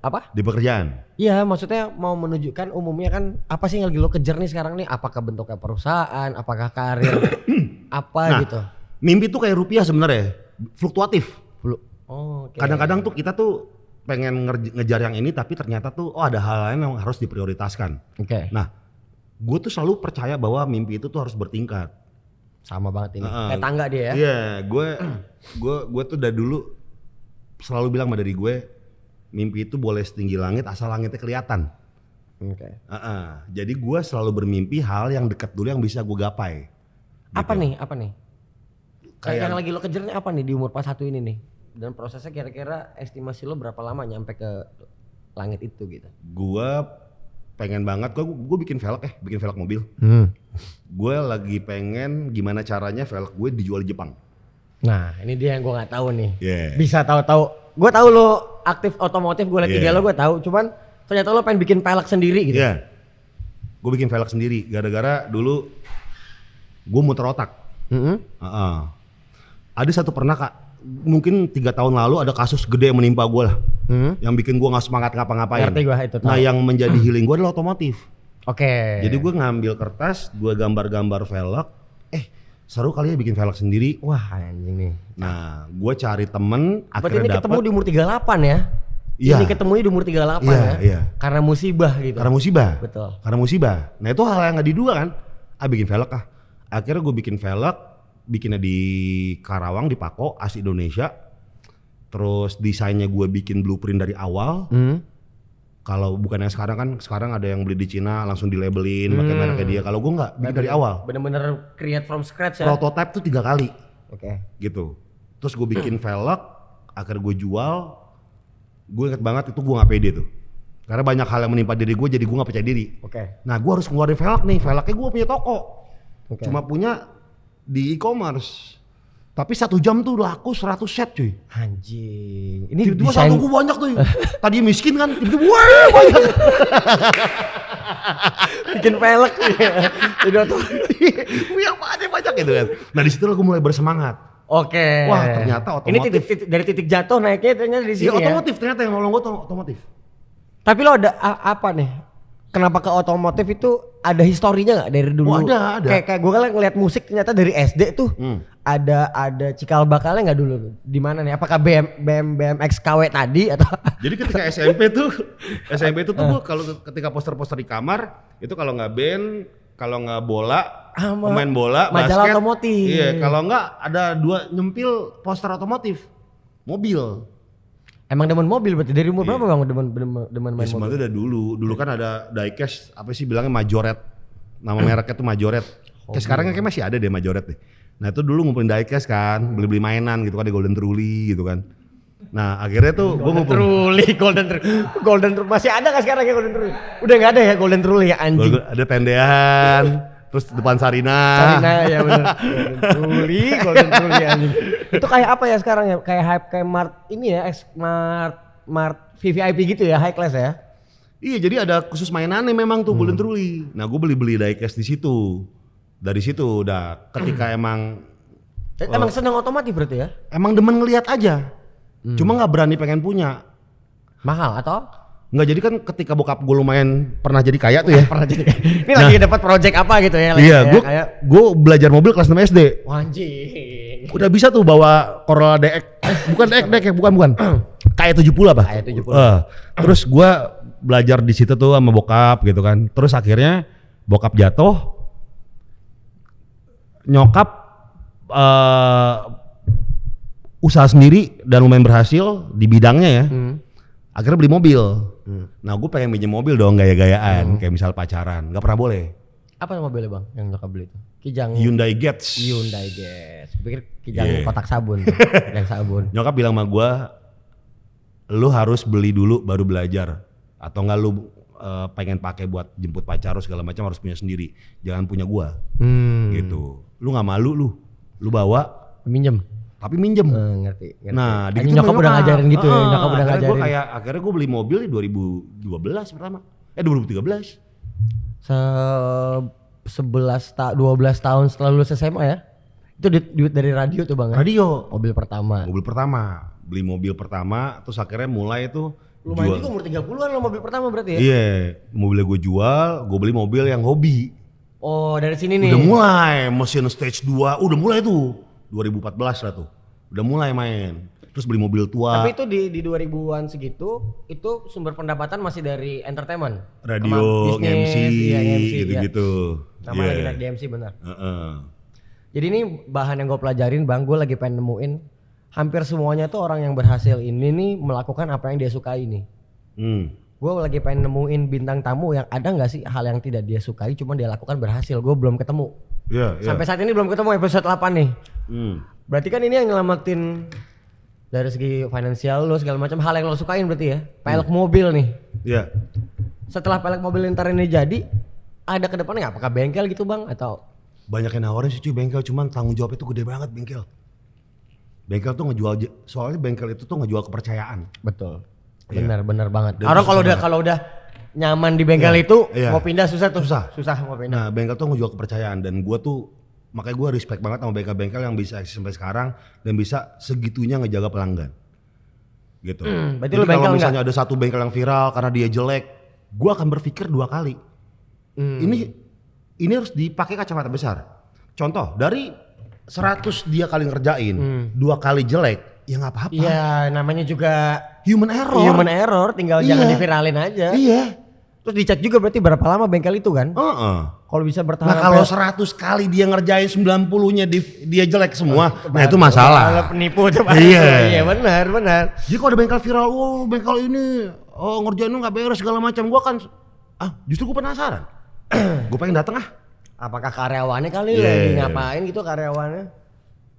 Apa? Di pekerjaan. Iya, maksudnya mau menunjukkan umumnya kan apa sih yang lagi lo kejar nih sekarang nih? Apakah bentuknya perusahaan, apakah karir, apa gitu? Mimpi tuh kayak rupiah sebenarnya, fluktuatif. Okay. Kadang-kadang tuh kita tuh pengen ngejar yang ini, tapi ternyata tuh ada hal lain yang harus diprioritaskan. Oke. Nah, gue tuh selalu percaya bahwa mimpi itu tuh harus bertingkat. Sama banget ini, kayak tangga dia ya. Iya, gue tuh dari dulu selalu bilang sama dari gue, mimpi itu boleh setinggi langit asal langitnya kelihatan. Oke. Jadi gue selalu bermimpi hal yang dekat dulu yang bisa gue gapai. Apa gitu. nih? Kayak yang lagi lo kejar nih apa nih di umur 41 ini nih? Dan prosesnya kira-kira estimasi lo berapa lama nyampe ke langit itu gitu? Gue pengen banget, gue bikin velg mobil. Gue lagi pengen gimana caranya velg gue dijual di Jepang. Nah ini dia yang gue nggak tahu nih. Bisa tahu. Gue tahu lo aktif otomotif, gue liat IG lo gue tahu. Cuman ternyata lo pengen bikin velg sendiri gitu. Iya. Gue bikin velg sendiri gara-gara dulu gue muter otak. Ada satu pernah mungkin 3 tahun lalu ada kasus gede yang menimpa gue lah. Yang bikin gue gak semangat ngapa-ngapain. Ngerti gue itu. Nah yang menjadi healing gue adalah otomotif. Oke. Jadi gue ngambil kertas, gue gambar-gambar velg. Seru kali ya bikin velg sendiri. Wah anjing nih. Nah gue cari temen, berarti ini ketemu di umur 38 ya? Iya. Ini ketemunya di umur 38 ya? Iya. Karena musibah gitu. Betul. Karena musibah. Nah itu hal yang gak diduga kan. Bikin velg Akhirnya gue bikin velg, bikinnya di Karawang, di Pako, asli Indonesia. Terus desainnya gue bikin blueprint dari awal. Kalau bukan yang sekarang ada yang beli di Cina langsung dilabelin pakai mereknya dia. Kalau gue nggak, bikin dari awal. Bener-bener create from scratch ya. Prototype tuh 3 kali. Oke. Gitu. Terus gue bikin velg, akhirnya gue jual. Gue inget banget itu gue nggak pede tuh. Karena banyak hal yang menimpa diri gue, jadi gue nggak percaya diri. Nah gue harus ngeluarin velg nih. Velgnya gue punya toko. Cuma punya di e-commerce. Tapi 1 jam tuh laku 100 set cuy. Anjing. Ini tiba-tiba saldo gue banyak tuh. Tadi miskin kan, tiba-tiba wah banyak. Bikin velg. Jadi banyak gitu kan. Nah di situ gue mulai bersemangat. Oke. Wah ternyata otomotif. Ini dari titik jatuh naiknya ternyata di sini ya. Otomotif ternyata yang nolong gue otomotif. Tapi lo ada apa nih? Kenapa ke otomotif itu ada historinya nggak dari dulu? Oh, ada. Kayak gue kan ngeliat musik ternyata dari SD tuh ada cikal bakalnya nggak dulu? Di mana nih? Apakah BMX KW tadi atau? Jadi ketika SMP tuh gue kalau ketika poster-poster di kamar itu kalau nggak band kalau nggak bola, Sama pemain bola, majalah basket. otomotif. Iya, kalau nggak ada 2 nyempil poster otomotif, mobil. Emang demen mobil berarti dari umur berapa Bang demen main Ya, mobil? itu udah dulu kan ada diecast apa sih bilangnya Majoret, nama mereknya tuh Majoret. Kayak sekarang kayak masih ada deh Majoret deh. Nah itu dulu ngumpulin diecast kan, beli mainan gitu kan di Golden Truly gitu kan. Nah akhirnya tuh gue ngumpulin Golden Truly masih ada nggak sekarang ya Golden Truly? Udah nggak ada ya Golden Truly ya anjing. ada tendean, terus depan Sarina ya bener. Golden Truly anjing. Itu kayak apa ya sekarang ya? Kayak hype kayak Mart ini ya, Mart VVIP gitu ya, high class ya. Iya jadi ada khusus mainannya memang tuh Golden Truly. Nah gue beli diecast di situ. Dari situ udah ketika emang senang otomotif berarti ya? emang demen ngelihat aja. Cuma nggak berani pengen punya. Mahal atau? Nggak, jadi kan ketika bokap gue lumayan pernah jadi kaya tuh ya. Pernah jadi. Ini lagi dapat project apa gitu ya? Iya, gue belajar mobil kelas 6 SD. Anjing. Udah bisa tuh bawa Corolla DX. Bukan DX ya, bukan. Kayak 70 apa? Kayak 70. Terus gue belajar di situ tuh sama bokap gitu kan. Terus akhirnya bokap jatuh, nyokap usaha sendiri dan lumayan berhasil di bidangnya ya. Akhirnya beli mobil. Nah gue pengen pinjam mobil dong gaya-gayaan, kayak misal pacaran, nggak pernah boleh. Apa mobilnya Bang yang nyokap beli itu? Kijang Hyundai Getz. Pikir Kijang kotak sabun tuh, yang sabun. Nyokap bilang sama gue, lu harus beli dulu baru belajar, atau enggak lu pengen pakai buat jemput pacar segala macam harus punya sendiri, jangan punya gue. Gitu. Lu nggak malu lu bawa Minjem. tapi minjem. Ngerti. Nah, di nyokap udah ngajarin gitu ya, nyokap udah ngajarin. Akhirnya gue beli mobil di 2012 pertama. 2013. 12 tahun setelah lulus SMA ya? Itu duit dari radio tuh Bang ya? Radio. Mobil pertama. Beli mobil pertama, terus akhirnya mulai tuh lumayan juga umur 30-an lo mobil pertama berarti ya? Iya, mobilnya gue jual, gue beli mobil yang hobi. Oh dari sini nih? Udah mulai, mesin stage 2, udah mulai tuh. 2014 lah tuh, udah mulai main. Terus beli mobil tua. Tapi itu di 2000-an segitu, itu sumber pendapatan masih dari entertainment? Radio, MC, gitu-gitu. Sama lagi naik di MC benar. Jadi ini bahan yang gue pelajarin Bang, gue lagi pengen nemuin hampir semuanya tuh orang yang berhasil ini nih melakukan apa yang dia sukai nih. Gue lagi pengen nemuin bintang tamu yang ada nggak sih hal yang tidak dia sukai cuma dia lakukan berhasil. Gue belum ketemu. Sampai saat ini belum ketemu episode 8 nih. Berarti kan ini yang nyelamatin dari segi finansial lo segala macam hal yang lo sukain berarti ya. Pelek mobil nih. Iya. Setelah pelek mobil ntar ini jadi ada ke depannya apakah bengkel gitu Bang atau? Banyak yang nawarin sih cuy bengkel, cuman tanggung jawab itu gede banget bengkel. Bengkel tuh ngejual, soalnya bengkel itu tuh ngejual kepercayaan. Betul. Benar banget. Orang kalau udah nyaman di bengkel itu mau pindah susah tuh. Susah mau pindah. Nah, bengkel tuh ngejual kepercayaan dan gua tuh makanya gua respect banget sama bengkel-bengkel yang bisa eksis sampai sekarang dan bisa segitunya ngejaga pelanggan. Gitu. Berarti jadi kalau misalnya ada satu bengkel yang viral karena dia jelek, gua akan berpikir 2 kali. Ini harus dipakai kacamata besar. Contoh, dari 100 dia kali ngerjain, 2 kali jelek, ya nggak apa-apa. Iya, namanya juga human error, tinggal jangan diviralin aja. Iya. Terus dicek juga berarti berapa lama bengkel itu kan? Kalau bisa bertahan. Nah kalau 100 kali dia ngerjain 90-nya dia jelek semua, nah itu masalah. Penipu tuh. Iya benar. Jadi kalau ada bengkel viral, bengkel ini ngerjain lu nggak beres segala macam, gua kan justru gua penasaran. Gua pengen datang Apakah karyawannya kali lagi ngapain gitu karyawannya?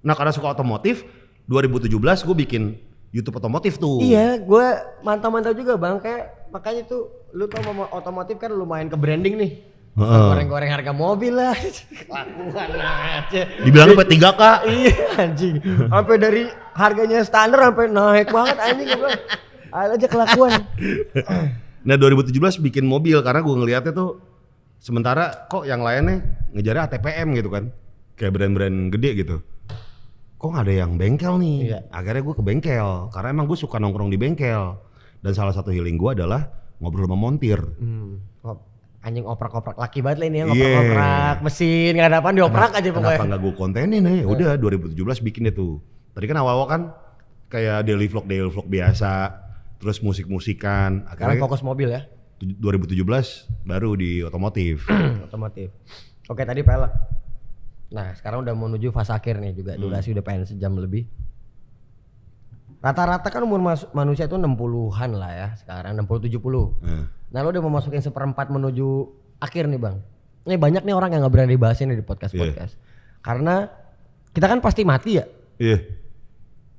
Nah karena suka otomotif, 2017 gue bikin YouTube otomotif tuh. Iya, gue mantau-mantau juga Bang, kayak makanya tuh lu tau mau otomotif kan lumayan ke branding nih. Goreng-goreng harga mobil lah. Lakukan aja. Dibilangnya P3K. Iya anjing. Sampai dari harganya standar sampai naik banget anjing gue. Aja kelakuan. Nah 2017 bikin mobil karena gue ngeliatnya tuh sementara kok yang lainnya ngejarnya ATPM gitu kan. Kayak brand-brand gede gitu. Kok gak ada yang bengkel nih? Iya. Akhirnya gue ke bengkel karena emang gue suka nongkrong di bengkel. Dan salah satu healing gue adalah ngobrol sama montir. Anjing oprak-oprak laki banget lah ini ya, ngoprak-oprak mesin, gak ada apaan dioprak aja pokoknya. Kenapa gak gue kontenin ya? Udah 2017 bikin deh tuh. Tadi kan awal-awal kan kayak daily vlog biasa, terus musik-musikan. Sekarang fokus mobil ya? 2017 baru di otomotif. Otomotif. Oke, tadi pelek. Nah, sekarang udah menuju fase akhir nih juga. Durasi udah pengen sejam lebih. Rata-rata kan umur manusia itu 60-an lah ya sekarang, 60-70. Nah, lo udah mau masukin seperempat menuju akhir nih Bang. Ini banyak nih orang yang gak berani bahas ini di podcast-podcast. Karena kita kan pasti mati ya.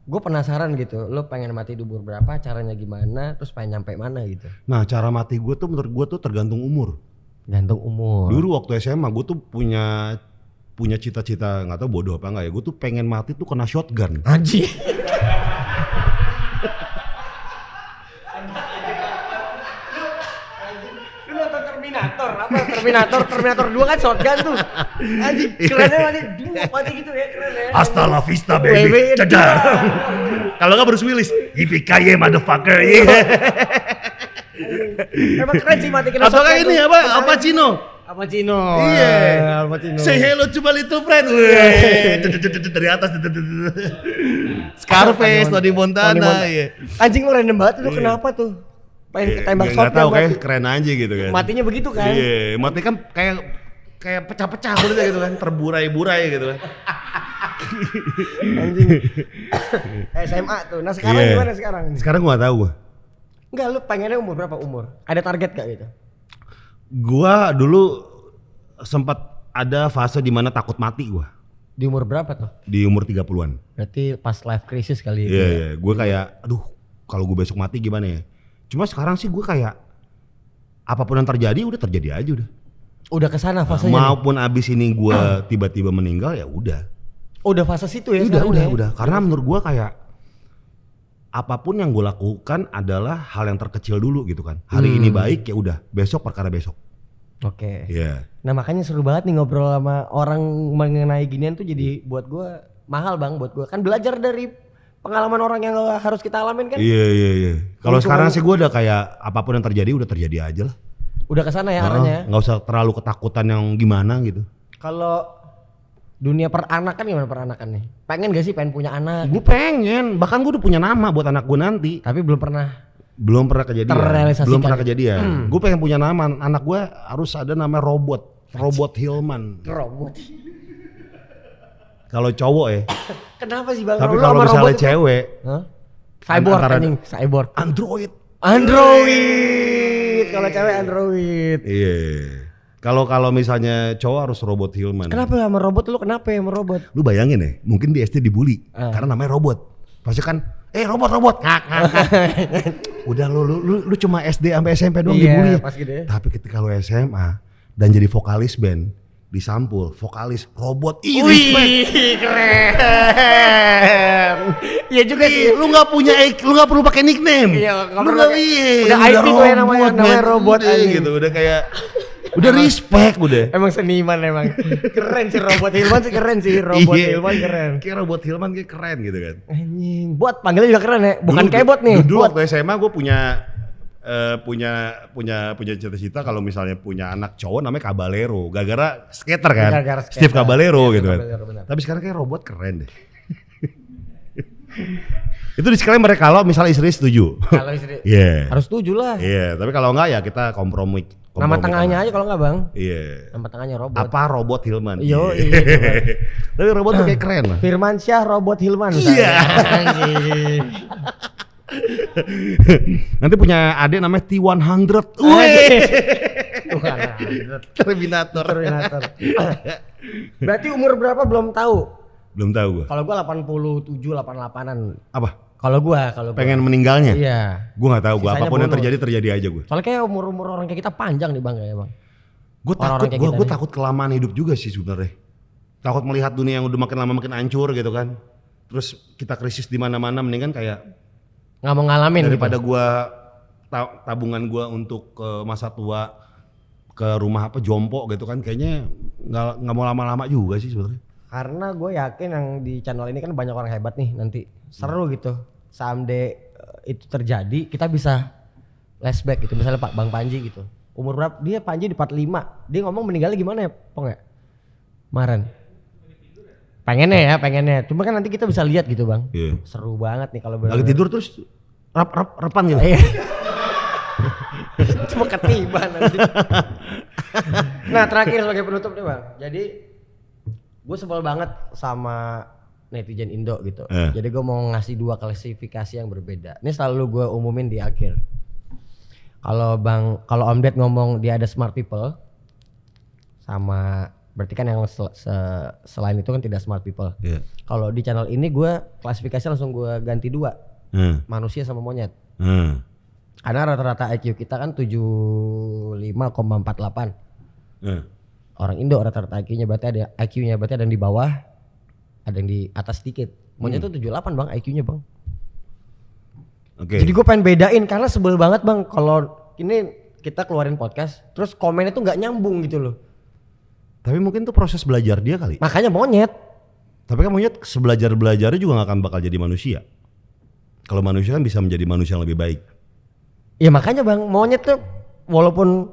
Gue penasaran gitu, lo pengen mati di umur berapa, caranya gimana, terus pengen nyampe mana gitu. Nah, cara mati gue tuh menurut gue tuh tergantung umur. Gantung umur. Dulu waktu SMA gue tuh punya cita-cita, nggak tahu bodoh apa enggak ya, gue tuh pengen mati tuh kena shotgun. Anjing. Lu nonton Terminator apa? Terminator 2 kan shotgun tuh. Anjing, kerennya mati gitu ya, keren ya. Hasta la vista baby. Cedar. Kalau nggak Bruce Willis, yippee-ki-yay motherfucker. Emang keren sih mati kena shotgun. Atau ini apa? Al Pacino. Iya. Say hello to my little friend. Dari atas. Scarface, Tony Montana. Anjing lu random banget tuh, kenapa tuh? Pengen ketembak shotgun. Gak tau, kayak keren aja gitu kan. Matinya begitu kan? Iya, mati kan kayak pecah-pecah udah gitu kan, terburai-burai gitu kan. Anjing. SMA tuh. Nah sekarang gimana sekarang? Sekarang gua gak tahu gua. Enggak, lu pengennya umur berapa umur? Ada target gak gitu? Gua dulu sempat ada fase di mana takut mati gua. Di umur berapa tuh? Di umur 30-an. Berarti pas life crisis kali ya. Iya, gua kayak aduh, kalau gua besok mati gimana ya? Cuma sekarang sih gua kayak apapun yang terjadi udah terjadi aja udah. Udah kesana fasenya. Maupun abis ini gua tiba-tiba meninggal ya udah. Udah fase situ ya? Udah. Karena menurut gua kayak apapun yang gue lakukan adalah hal yang terkecil dulu gitu kan. Hari ini baik ya udah, besok perkara besok. Oke. Iya. Nah makanya seru banget nih ngobrol sama orang mengenai ginian tuh, jadi buat gue mahal Bang, buat gue kan belajar dari pengalaman orang yang harus kita alamin kan. Iya. Kalau sekarang sih gue udah kayak apapun yang terjadi udah terjadi aja lah. Udah kesana ya arahnya. Nggak usah terlalu ketakutan yang gimana gitu. Kalau dunia peranakan gimana peranakan nih? Pengen gak sih pengen punya anak? Gue pengen, bahkan gue udah punya nama buat anak gue nanti. Tapi belum pernah kejadian. Terrealisasikan. Belum pernah kejadian. Gue pengen punya nama, anak gue harus ada nama Robot Hilman. Robot. Kalau cowok ya. Kenapa sih Bang? Tapi kalau misalnya cewek, cyborg anjing, cyborg. Android. Kalau cewek Android. Iya. Kalau misalnya cowok harus Robot Hilman. Kenapa sama robot? Lu kenapa ya sama robot? Lu bayangin ya, mungkin di SD dibully karena namanya robot. Pasti kan, robot. Ngak. Udah lu cuma SD sampai SMP doang dibully. Pas gitu ya. Tapi ketika lu SMA dan jadi vokalis band, disampul vokalis robot. Wih, keren. Iya juga sih. Lu nggak perlu pakai nickname. Iya, lu nggak udah IT tuh ya namanya robot aja gitu. Udah kayak udah respect udah. Emang seniman emang. Keren sih Robot Hilman sih, keren sih Robot Hilman keren. Kayak Robot Hilman kayak keren gitu kan. Anjing, buat panggilnya juga keren ya. Bukan kebot nih. Dulu waktu SMA gue punya cita-cita kalau misalnya punya anak cowok namanya Caballero, gara-gara skater kan. Steve Caballero gitu kan. Tapi sekarang kayak robot keren deh. Itu disclaimer mereka kalau misalnya istri setuju. Kalau istri harus setuju lah. Iya, tapi kalau enggak ya kita kompromi. Nama tengahnya aja kalau enggak Bang. Iya. Nama tengahnya Robot. Apa Robot Hilman? Iya. Tapi robot tuh kayak keren lah. Firmansyah Robot Hilman. Iya. Nanti punya adik namanya T100. Terminator. Berarti umur berapa belum tahu? Belum tahu gua. Kalau gua 87, 88-an. Apa? Kalau gua pengen meninggalnya? Iya. Gua nggak tahu gua. Apapun yang terjadi aja gua. Soalnya kayak umur orang kayak kita panjang nih Bang ya Bang. Gua takut kelamaan hidup juga sih sebenarnya. Takut melihat dunia yang udah makin lama makin hancur gitu kan. Terus kita krisis di mana-mana, mendingan kayak nggak mau ngalamin daripada gitu. Gua tabungan gua untuk ke masa tua ke rumah jompo gitu kan, kayaknya nggak mau lama-lama juga sih sebenarnya. Karena gue yakin yang di channel ini kan banyak orang hebat nih nanti. Seru gitu. Someday itu terjadi, kita bisa flashback gitu. Misalnya Pak Bang Panji gitu. Umur berapa? Dia Panji di 45. Dia ngomong meninggalnya gimana ya, Pong ya? Kemarin. Pengennya. Cuma kan nanti kita bisa lihat gitu Bang. Iya. Seru banget nih kalau lagi tidur terus repan gitu. Cuma ketiban nanti. Nah terakhir sebagai penutup nih bang. Jadi gue sebel banget sama netizen Indo gitu. Jadi gue mau ngasih 2 klasifikasi yang berbeda. Ini selalu gue umumin di akhir. Kalau Om Ded ngomong dia ada smart people, sama berarti kan yang selain itu kan tidak smart people. Yeah. Kalau di channel ini gue klasifikasi langsung gue ganti 2, manusia sama monyet. Karena rata-rata IQ kita kan 75,48. Orang Indo rata-rata IQ-nya berarti ada yang di bawah, ada yang di atas sedikit. Monyet itu 78 bang IQ-nya bang. Okay. Jadi gue pengen bedain karena sebel banget bang kalau ini kita keluarin podcast terus komennya tuh nggak nyambung gitu loh. Tapi mungkin tuh proses belajar dia kali. Makanya monyet. Tapi kan monyet sebelajar-belajarnya juga gak akan bakal jadi manusia. Kalau manusia kan bisa menjadi manusia yang lebih baik. Ya makanya bang, monyet tuh walaupun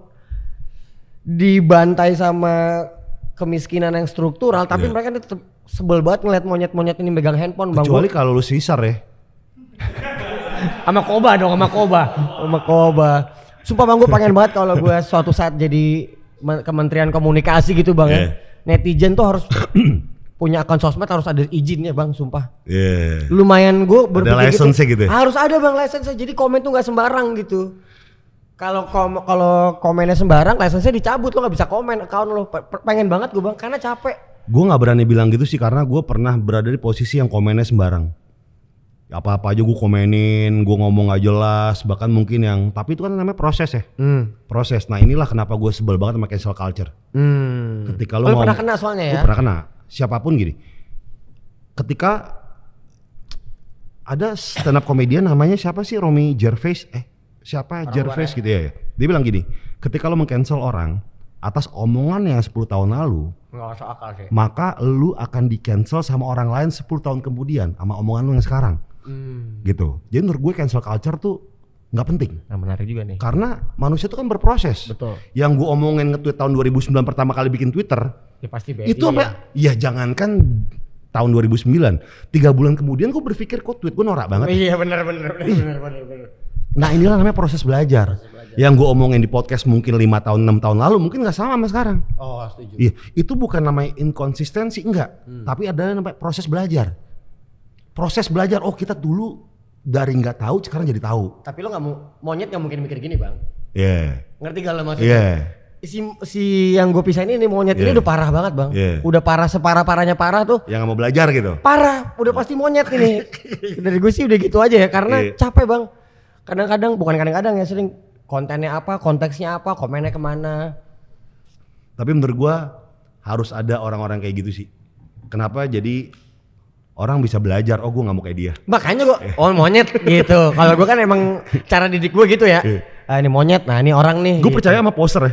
dibantai sama kemiskinan yang struktural, tapi mereka tetap sebel banget ngeliat monyet-monyet ini megang handphone bang. Kecuali kalau lu sisar ya. Sama Koba dong, sama Koba. Sumpah bang gue pengen banget kalau gue suatu saat jadi Kementerian Komunikasi gitu bang ya. Netizen tuh harus punya akun sosmed harus ada izinnya bang, sumpah. Lumayan gue berpikir gitu. Harus ada bang license, jadi komen tuh nggak sembarang gitu. Kalau komennya sembarang, license dicabut, lo nggak bisa komen account lo. Pengen banget gue bang, karena capek. Gue nggak berani bilang gitu sih karena gue pernah berada di posisi yang komennya sembarang. Apa-apa aja gue komenin, gue ngomong gak jelas, bahkan mungkin yang, tapi itu kan namanya proses ya, proses. Nah inilah kenapa gue sebel banget sama cancel culture. Ketika lo pernah kena soalnya ya? Gue pernah kena, siapapun gini. Ketika ada stand up komedian namanya siapa sih, Romy Gervais, Gervais gitu ya. Dia bilang gini, ketika lo meng-cancel orang atas omongan yang 10 tahun lalu, nggak masuk akal sih. Maka lu akan di-cancel sama orang lain 10 tahun kemudian sama omongan lu yang sekarang. Gitu. Jadi menurut gue cancel culture tuh nggak penting. Nah menarik juga nih. Karena manusia itu kan berproses. Betul. Yang gue omongin nge-tweet tahun 2009 pertama kali bikin Twitter. Ya pasti beda. Itu ya jangankan tahun 2009. 3 bulan kemudian gue berpikir kok tweet gue norak banget. Iya benar. Nah inilah namanya proses belajar. Yang gue omongin di podcast mungkin 5 tahun 6 tahun lalu mungkin nggak sama sekarang. Oh setuju. Iya, itu bukan namanya inkonsistensi, enggak. Tapi ada namanya proses belajar. Proses belajar, oh kita dulu dari nggak tahu sekarang jadi tahu. Tapi lo nggak mau, monyet nggak mungkin mikir gini bang. Ngerti gak lo maksudnya? Si yang gue pisahin ini monyet ini udah parah banget bang. Udah parah separah-parahnya parah tuh. Yang nggak mau belajar gitu. Parah, udah pasti monyet ini. Dari gue sih udah gitu aja ya karena capek bang. Kadang-kadang, bukan kadang-kadang ya sering kontennya apa, konteksnya apa, komennya kemana. Tapi menurut gua harus ada orang-orang kayak gitu sih. Kenapa? Jadi orang bisa belajar, oh gua gak mau kayak dia. Makanya gua, monyet gitu. Kalau gua kan emang cara didik gua gitu ya. Ini monyet, nah ini orang nih. Gua percaya sama poser ya.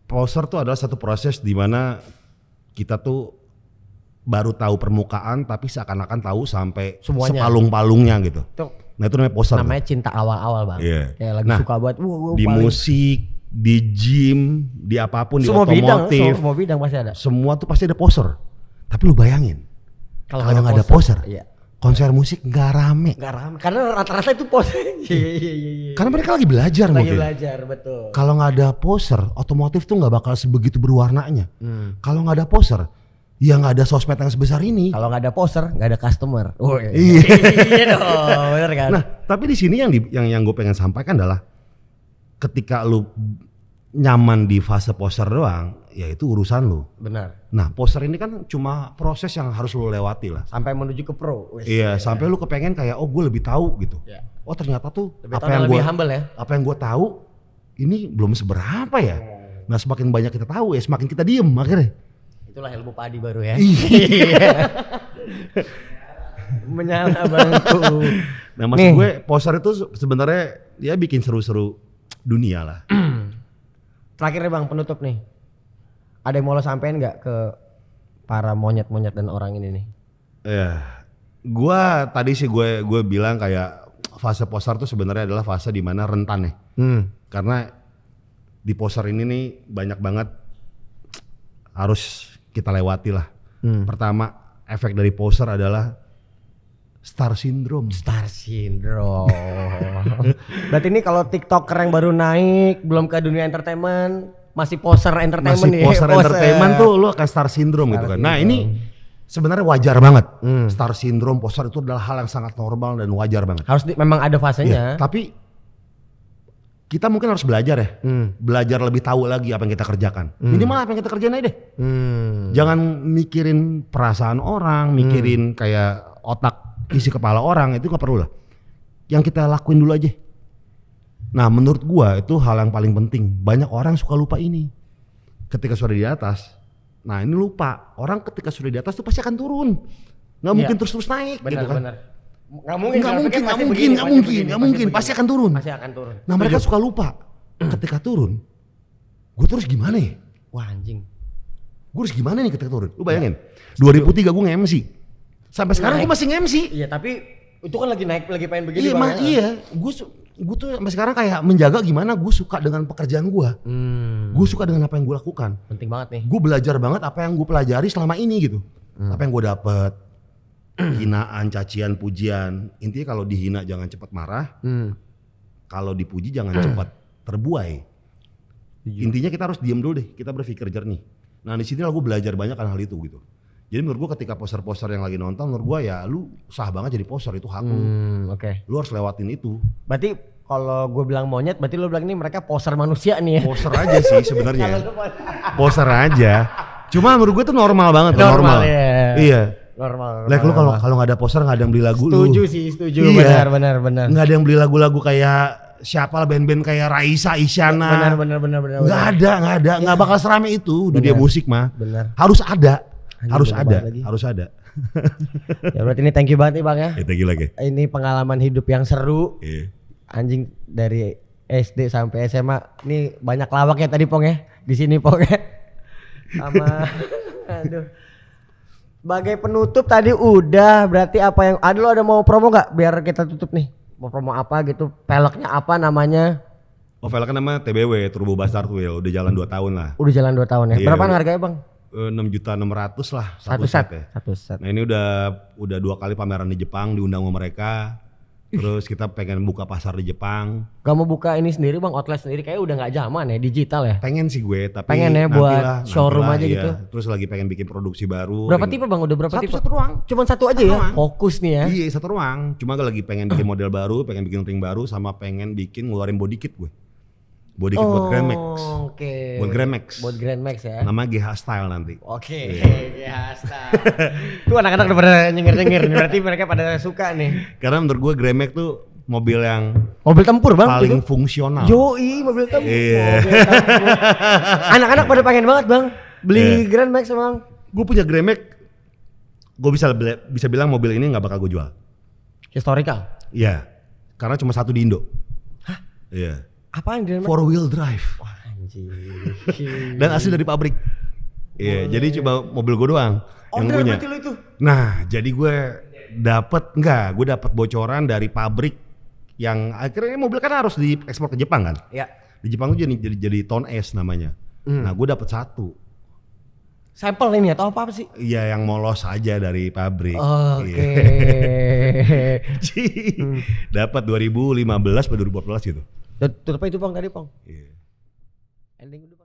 Poser tuh adalah satu proses di mana kita tuh baru tahu permukaan tapi seakan-akan tahu sampai semuanya, sepalung-palungnya gitu. Nah itu namanya poser. Namanya cinta awal-awal bang. Kayak lagi suka buat di musik, di gym, di apapun, semua di otomotif. Semua bidang pasti ada. Semua tuh pasti ada poser. Tapi lu bayangin kalau nggak ada poser, konser musik nggak rame. Karena rata-rata itu poser. Iya. Karena mereka lagi belajar mungkin. Belajar betul. Kalau nggak ada poser, otomotif tuh nggak bakal sebegitu berwarnanya. Kalau nggak ada poser, ya nggak ada sosmed yang sebesar ini. Kalau nggak ada poster, nggak ada customer. Iya dong, bener kan. Nah, tapi di sini yang gue pengen sampaikan adalah ketika lu nyaman di fase poster doang, ya itu urusan lu. Benar. Nah, poster ini kan cuma proses yang harus lu lewati lah. Sampai menuju ke pro. Sampai lu kepengen kayak, oh gue lebih tahu gitu. Oh ternyata tuh lebih humble ya. Apa yang gue tahu ini belum seberapa ya. Nah, semakin banyak kita tahu ya, semakin kita diem akhirnya. Itulah ilmu padi baru ya. Menyala bangku. Nah maksud gue poster itu sebenarnya ya bikin seru-seru dunia lah. Terakhir nih bang, penutup nih. Ada yang mau lo sampein nggak ke para monyet-monyet dan orang ini nih? Gua tadi sih gue bilang kayak fase poster tuh sebenarnya adalah fase di mana rentan ya. Karena di poster ini nih banyak banget harus kita lewati lah. Pertama, efek dari poster adalah Star Syndrome. Star Syndrome. Berarti ini kalau TikToker yang baru naik, belum ke dunia entertainment, masih poser entertainment masih poser entertainment tuh lu akan Star Syndrome gitu kan. Nah ini sebenarnya wajar banget. Star Syndrome, poser itu adalah hal yang sangat normal dan wajar banget. Harus memang ada fasenya. Ya, tapi kita mungkin harus belajar ya. Belajar lebih tahu lagi apa yang kita kerjakan. Minimal apa yang kita kerjain aja deh. Jangan mikirin perasaan orang, mikirin kayak otak isi kepala orang, itu gak perlu lah. Yang kita lakuin dulu aja. Nah menurut gua itu hal yang paling penting. Banyak orang suka lupa ini. Ketika sudah di atas, nah ini lupa. Orang ketika sudah di atas tuh pasti akan turun. Gak mungkin terus-terus naik gitu kan. Benar. Gak mungkin. Pasti akan turun. Nah mereka suka lupa. Ketika turun, gua terus gimana ya? Wah anjing. Gua harus gimana nih ketika turun? Lu bayangin, 2003 gua nge-MC. Sampai sekarang gue masih nge-MC. Iya tapi itu kan lagi naik, lagi pengen begini. Iya, gue tuh sampai sekarang kayak menjaga gimana gue suka dengan pekerjaan gue. Gue suka dengan apa yang gue lakukan. Penting banget nih. Gue belajar banget apa yang gue pelajari selama ini gitu. Apa yang gue dapet, hinaan, cacian, pujian. Intinya kalau dihina jangan cepat marah. Kalau dipuji jangan cepat terbuai. Intinya kita harus diem dulu deh, kita berpikir jernih. Nah di sini gue belajar banyak hal itu gitu. Jadi menurut gue ketika poster-poster yang lagi nonton, menurut gue ya lu sah banget jadi poster, itu hak lu. Lu harus lewatin itu. Berarti kalau gue bilang monyet, berarti lu bilang ini mereka poster manusia nih ya? Poster aja sih sebenarnya. Poster aja. Cuma menurut gue itu normal banget. Normal. Ya. Iya. Normal. Like lu kalau nggak ada poster nggak ada yang beli lagu lu. Setuju. Iya. Benar. Nggak ada yang beli lagu-lagu kayak siapa lah band-band kayak Raisa, Isyana. Benar. Nggak ada. Nggak bakal serame itu dunia musik mah. Benar. Harus ada. Harus ada. Ya berarti ini thank you banget nih Bang ya. Thank you lagi. Ini pengalaman hidup yang seru. Anjing dari SD sampai SMA. Ini banyak lawaknya tadi Pong ya. Di sini Pong ya. Sama aduh. Sebagai penutup tadi udah, berarti apa yang ada, lo ada mau promo nggak biar kita tutup nih? Mau promo apa gitu? Peleknya apa namanya? Oh velgnya nama TBW, Turbo Bastard Wheel, udah jalan 2 tahun lah. Udah jalan 2 tahun ya. Iya, berapaan harganya Bang? 6.600.000 lah satu set. Nah ini udah 2 kali pameran di Jepang, diundang sama mereka. Terus kita pengen buka pasar di Jepang. Gak mau buka ini sendiri Bang, outlet sendiri kayaknya udah gak zaman ya, digital ya? Pengen sih gue, tapi pengen ya buat showroom aja gitu. Terus lagi pengen bikin produksi baru. Berapa tipe Bang? Udah berapa tipe? Satu ruang. Cuman satu aja ya? Fokus nih ya? Iya 1 ruang, cuma gue lagi pengen bikin model baru, pengen bikin ring baru, sama pengen bikin ngeluarin body kit gue. Body kit buat Grand Max. Buat Grand Max. Buat Grand Max ya. Nama GH Style nanti. GH Style. Tuh anak-anak udah pada nyengir-nyengir, berarti mereka pada suka nih. Karena menurut gue Grand Max tuh mobil yang tempur Bang. Paling fungsional. Yoi, mobil tempur. Iya. Anak-anak pada pengen banget Bang beli Grand Max Bang. Gue punya Grand Max. Gue bisa bilang mobil ini nggak bakal gue jual. Historical. Iya. Karena cuma satu di Indo. Hah? Iya. Apaan Grand Max? 4-wheel drive. Wah anjir. Dan asli dari pabrik. Iya, jadi cuma mobil gue doang yang punya. Lo itu. Nah, jadi gue dapet bocoran dari pabrik yang akhirnya mobil kan harus diekspor ke Jepang kan? Iya. Di Jepang tuh jadi Ton S namanya. Nah, gue dapet 1. Sampel ini atau apa sih? Iya, yang molos aja dari pabrik. Oke. Dapat 2015 atau 2014 gitu. Tutup apa itu Bang tadi Bang? Iya. Ending dulu.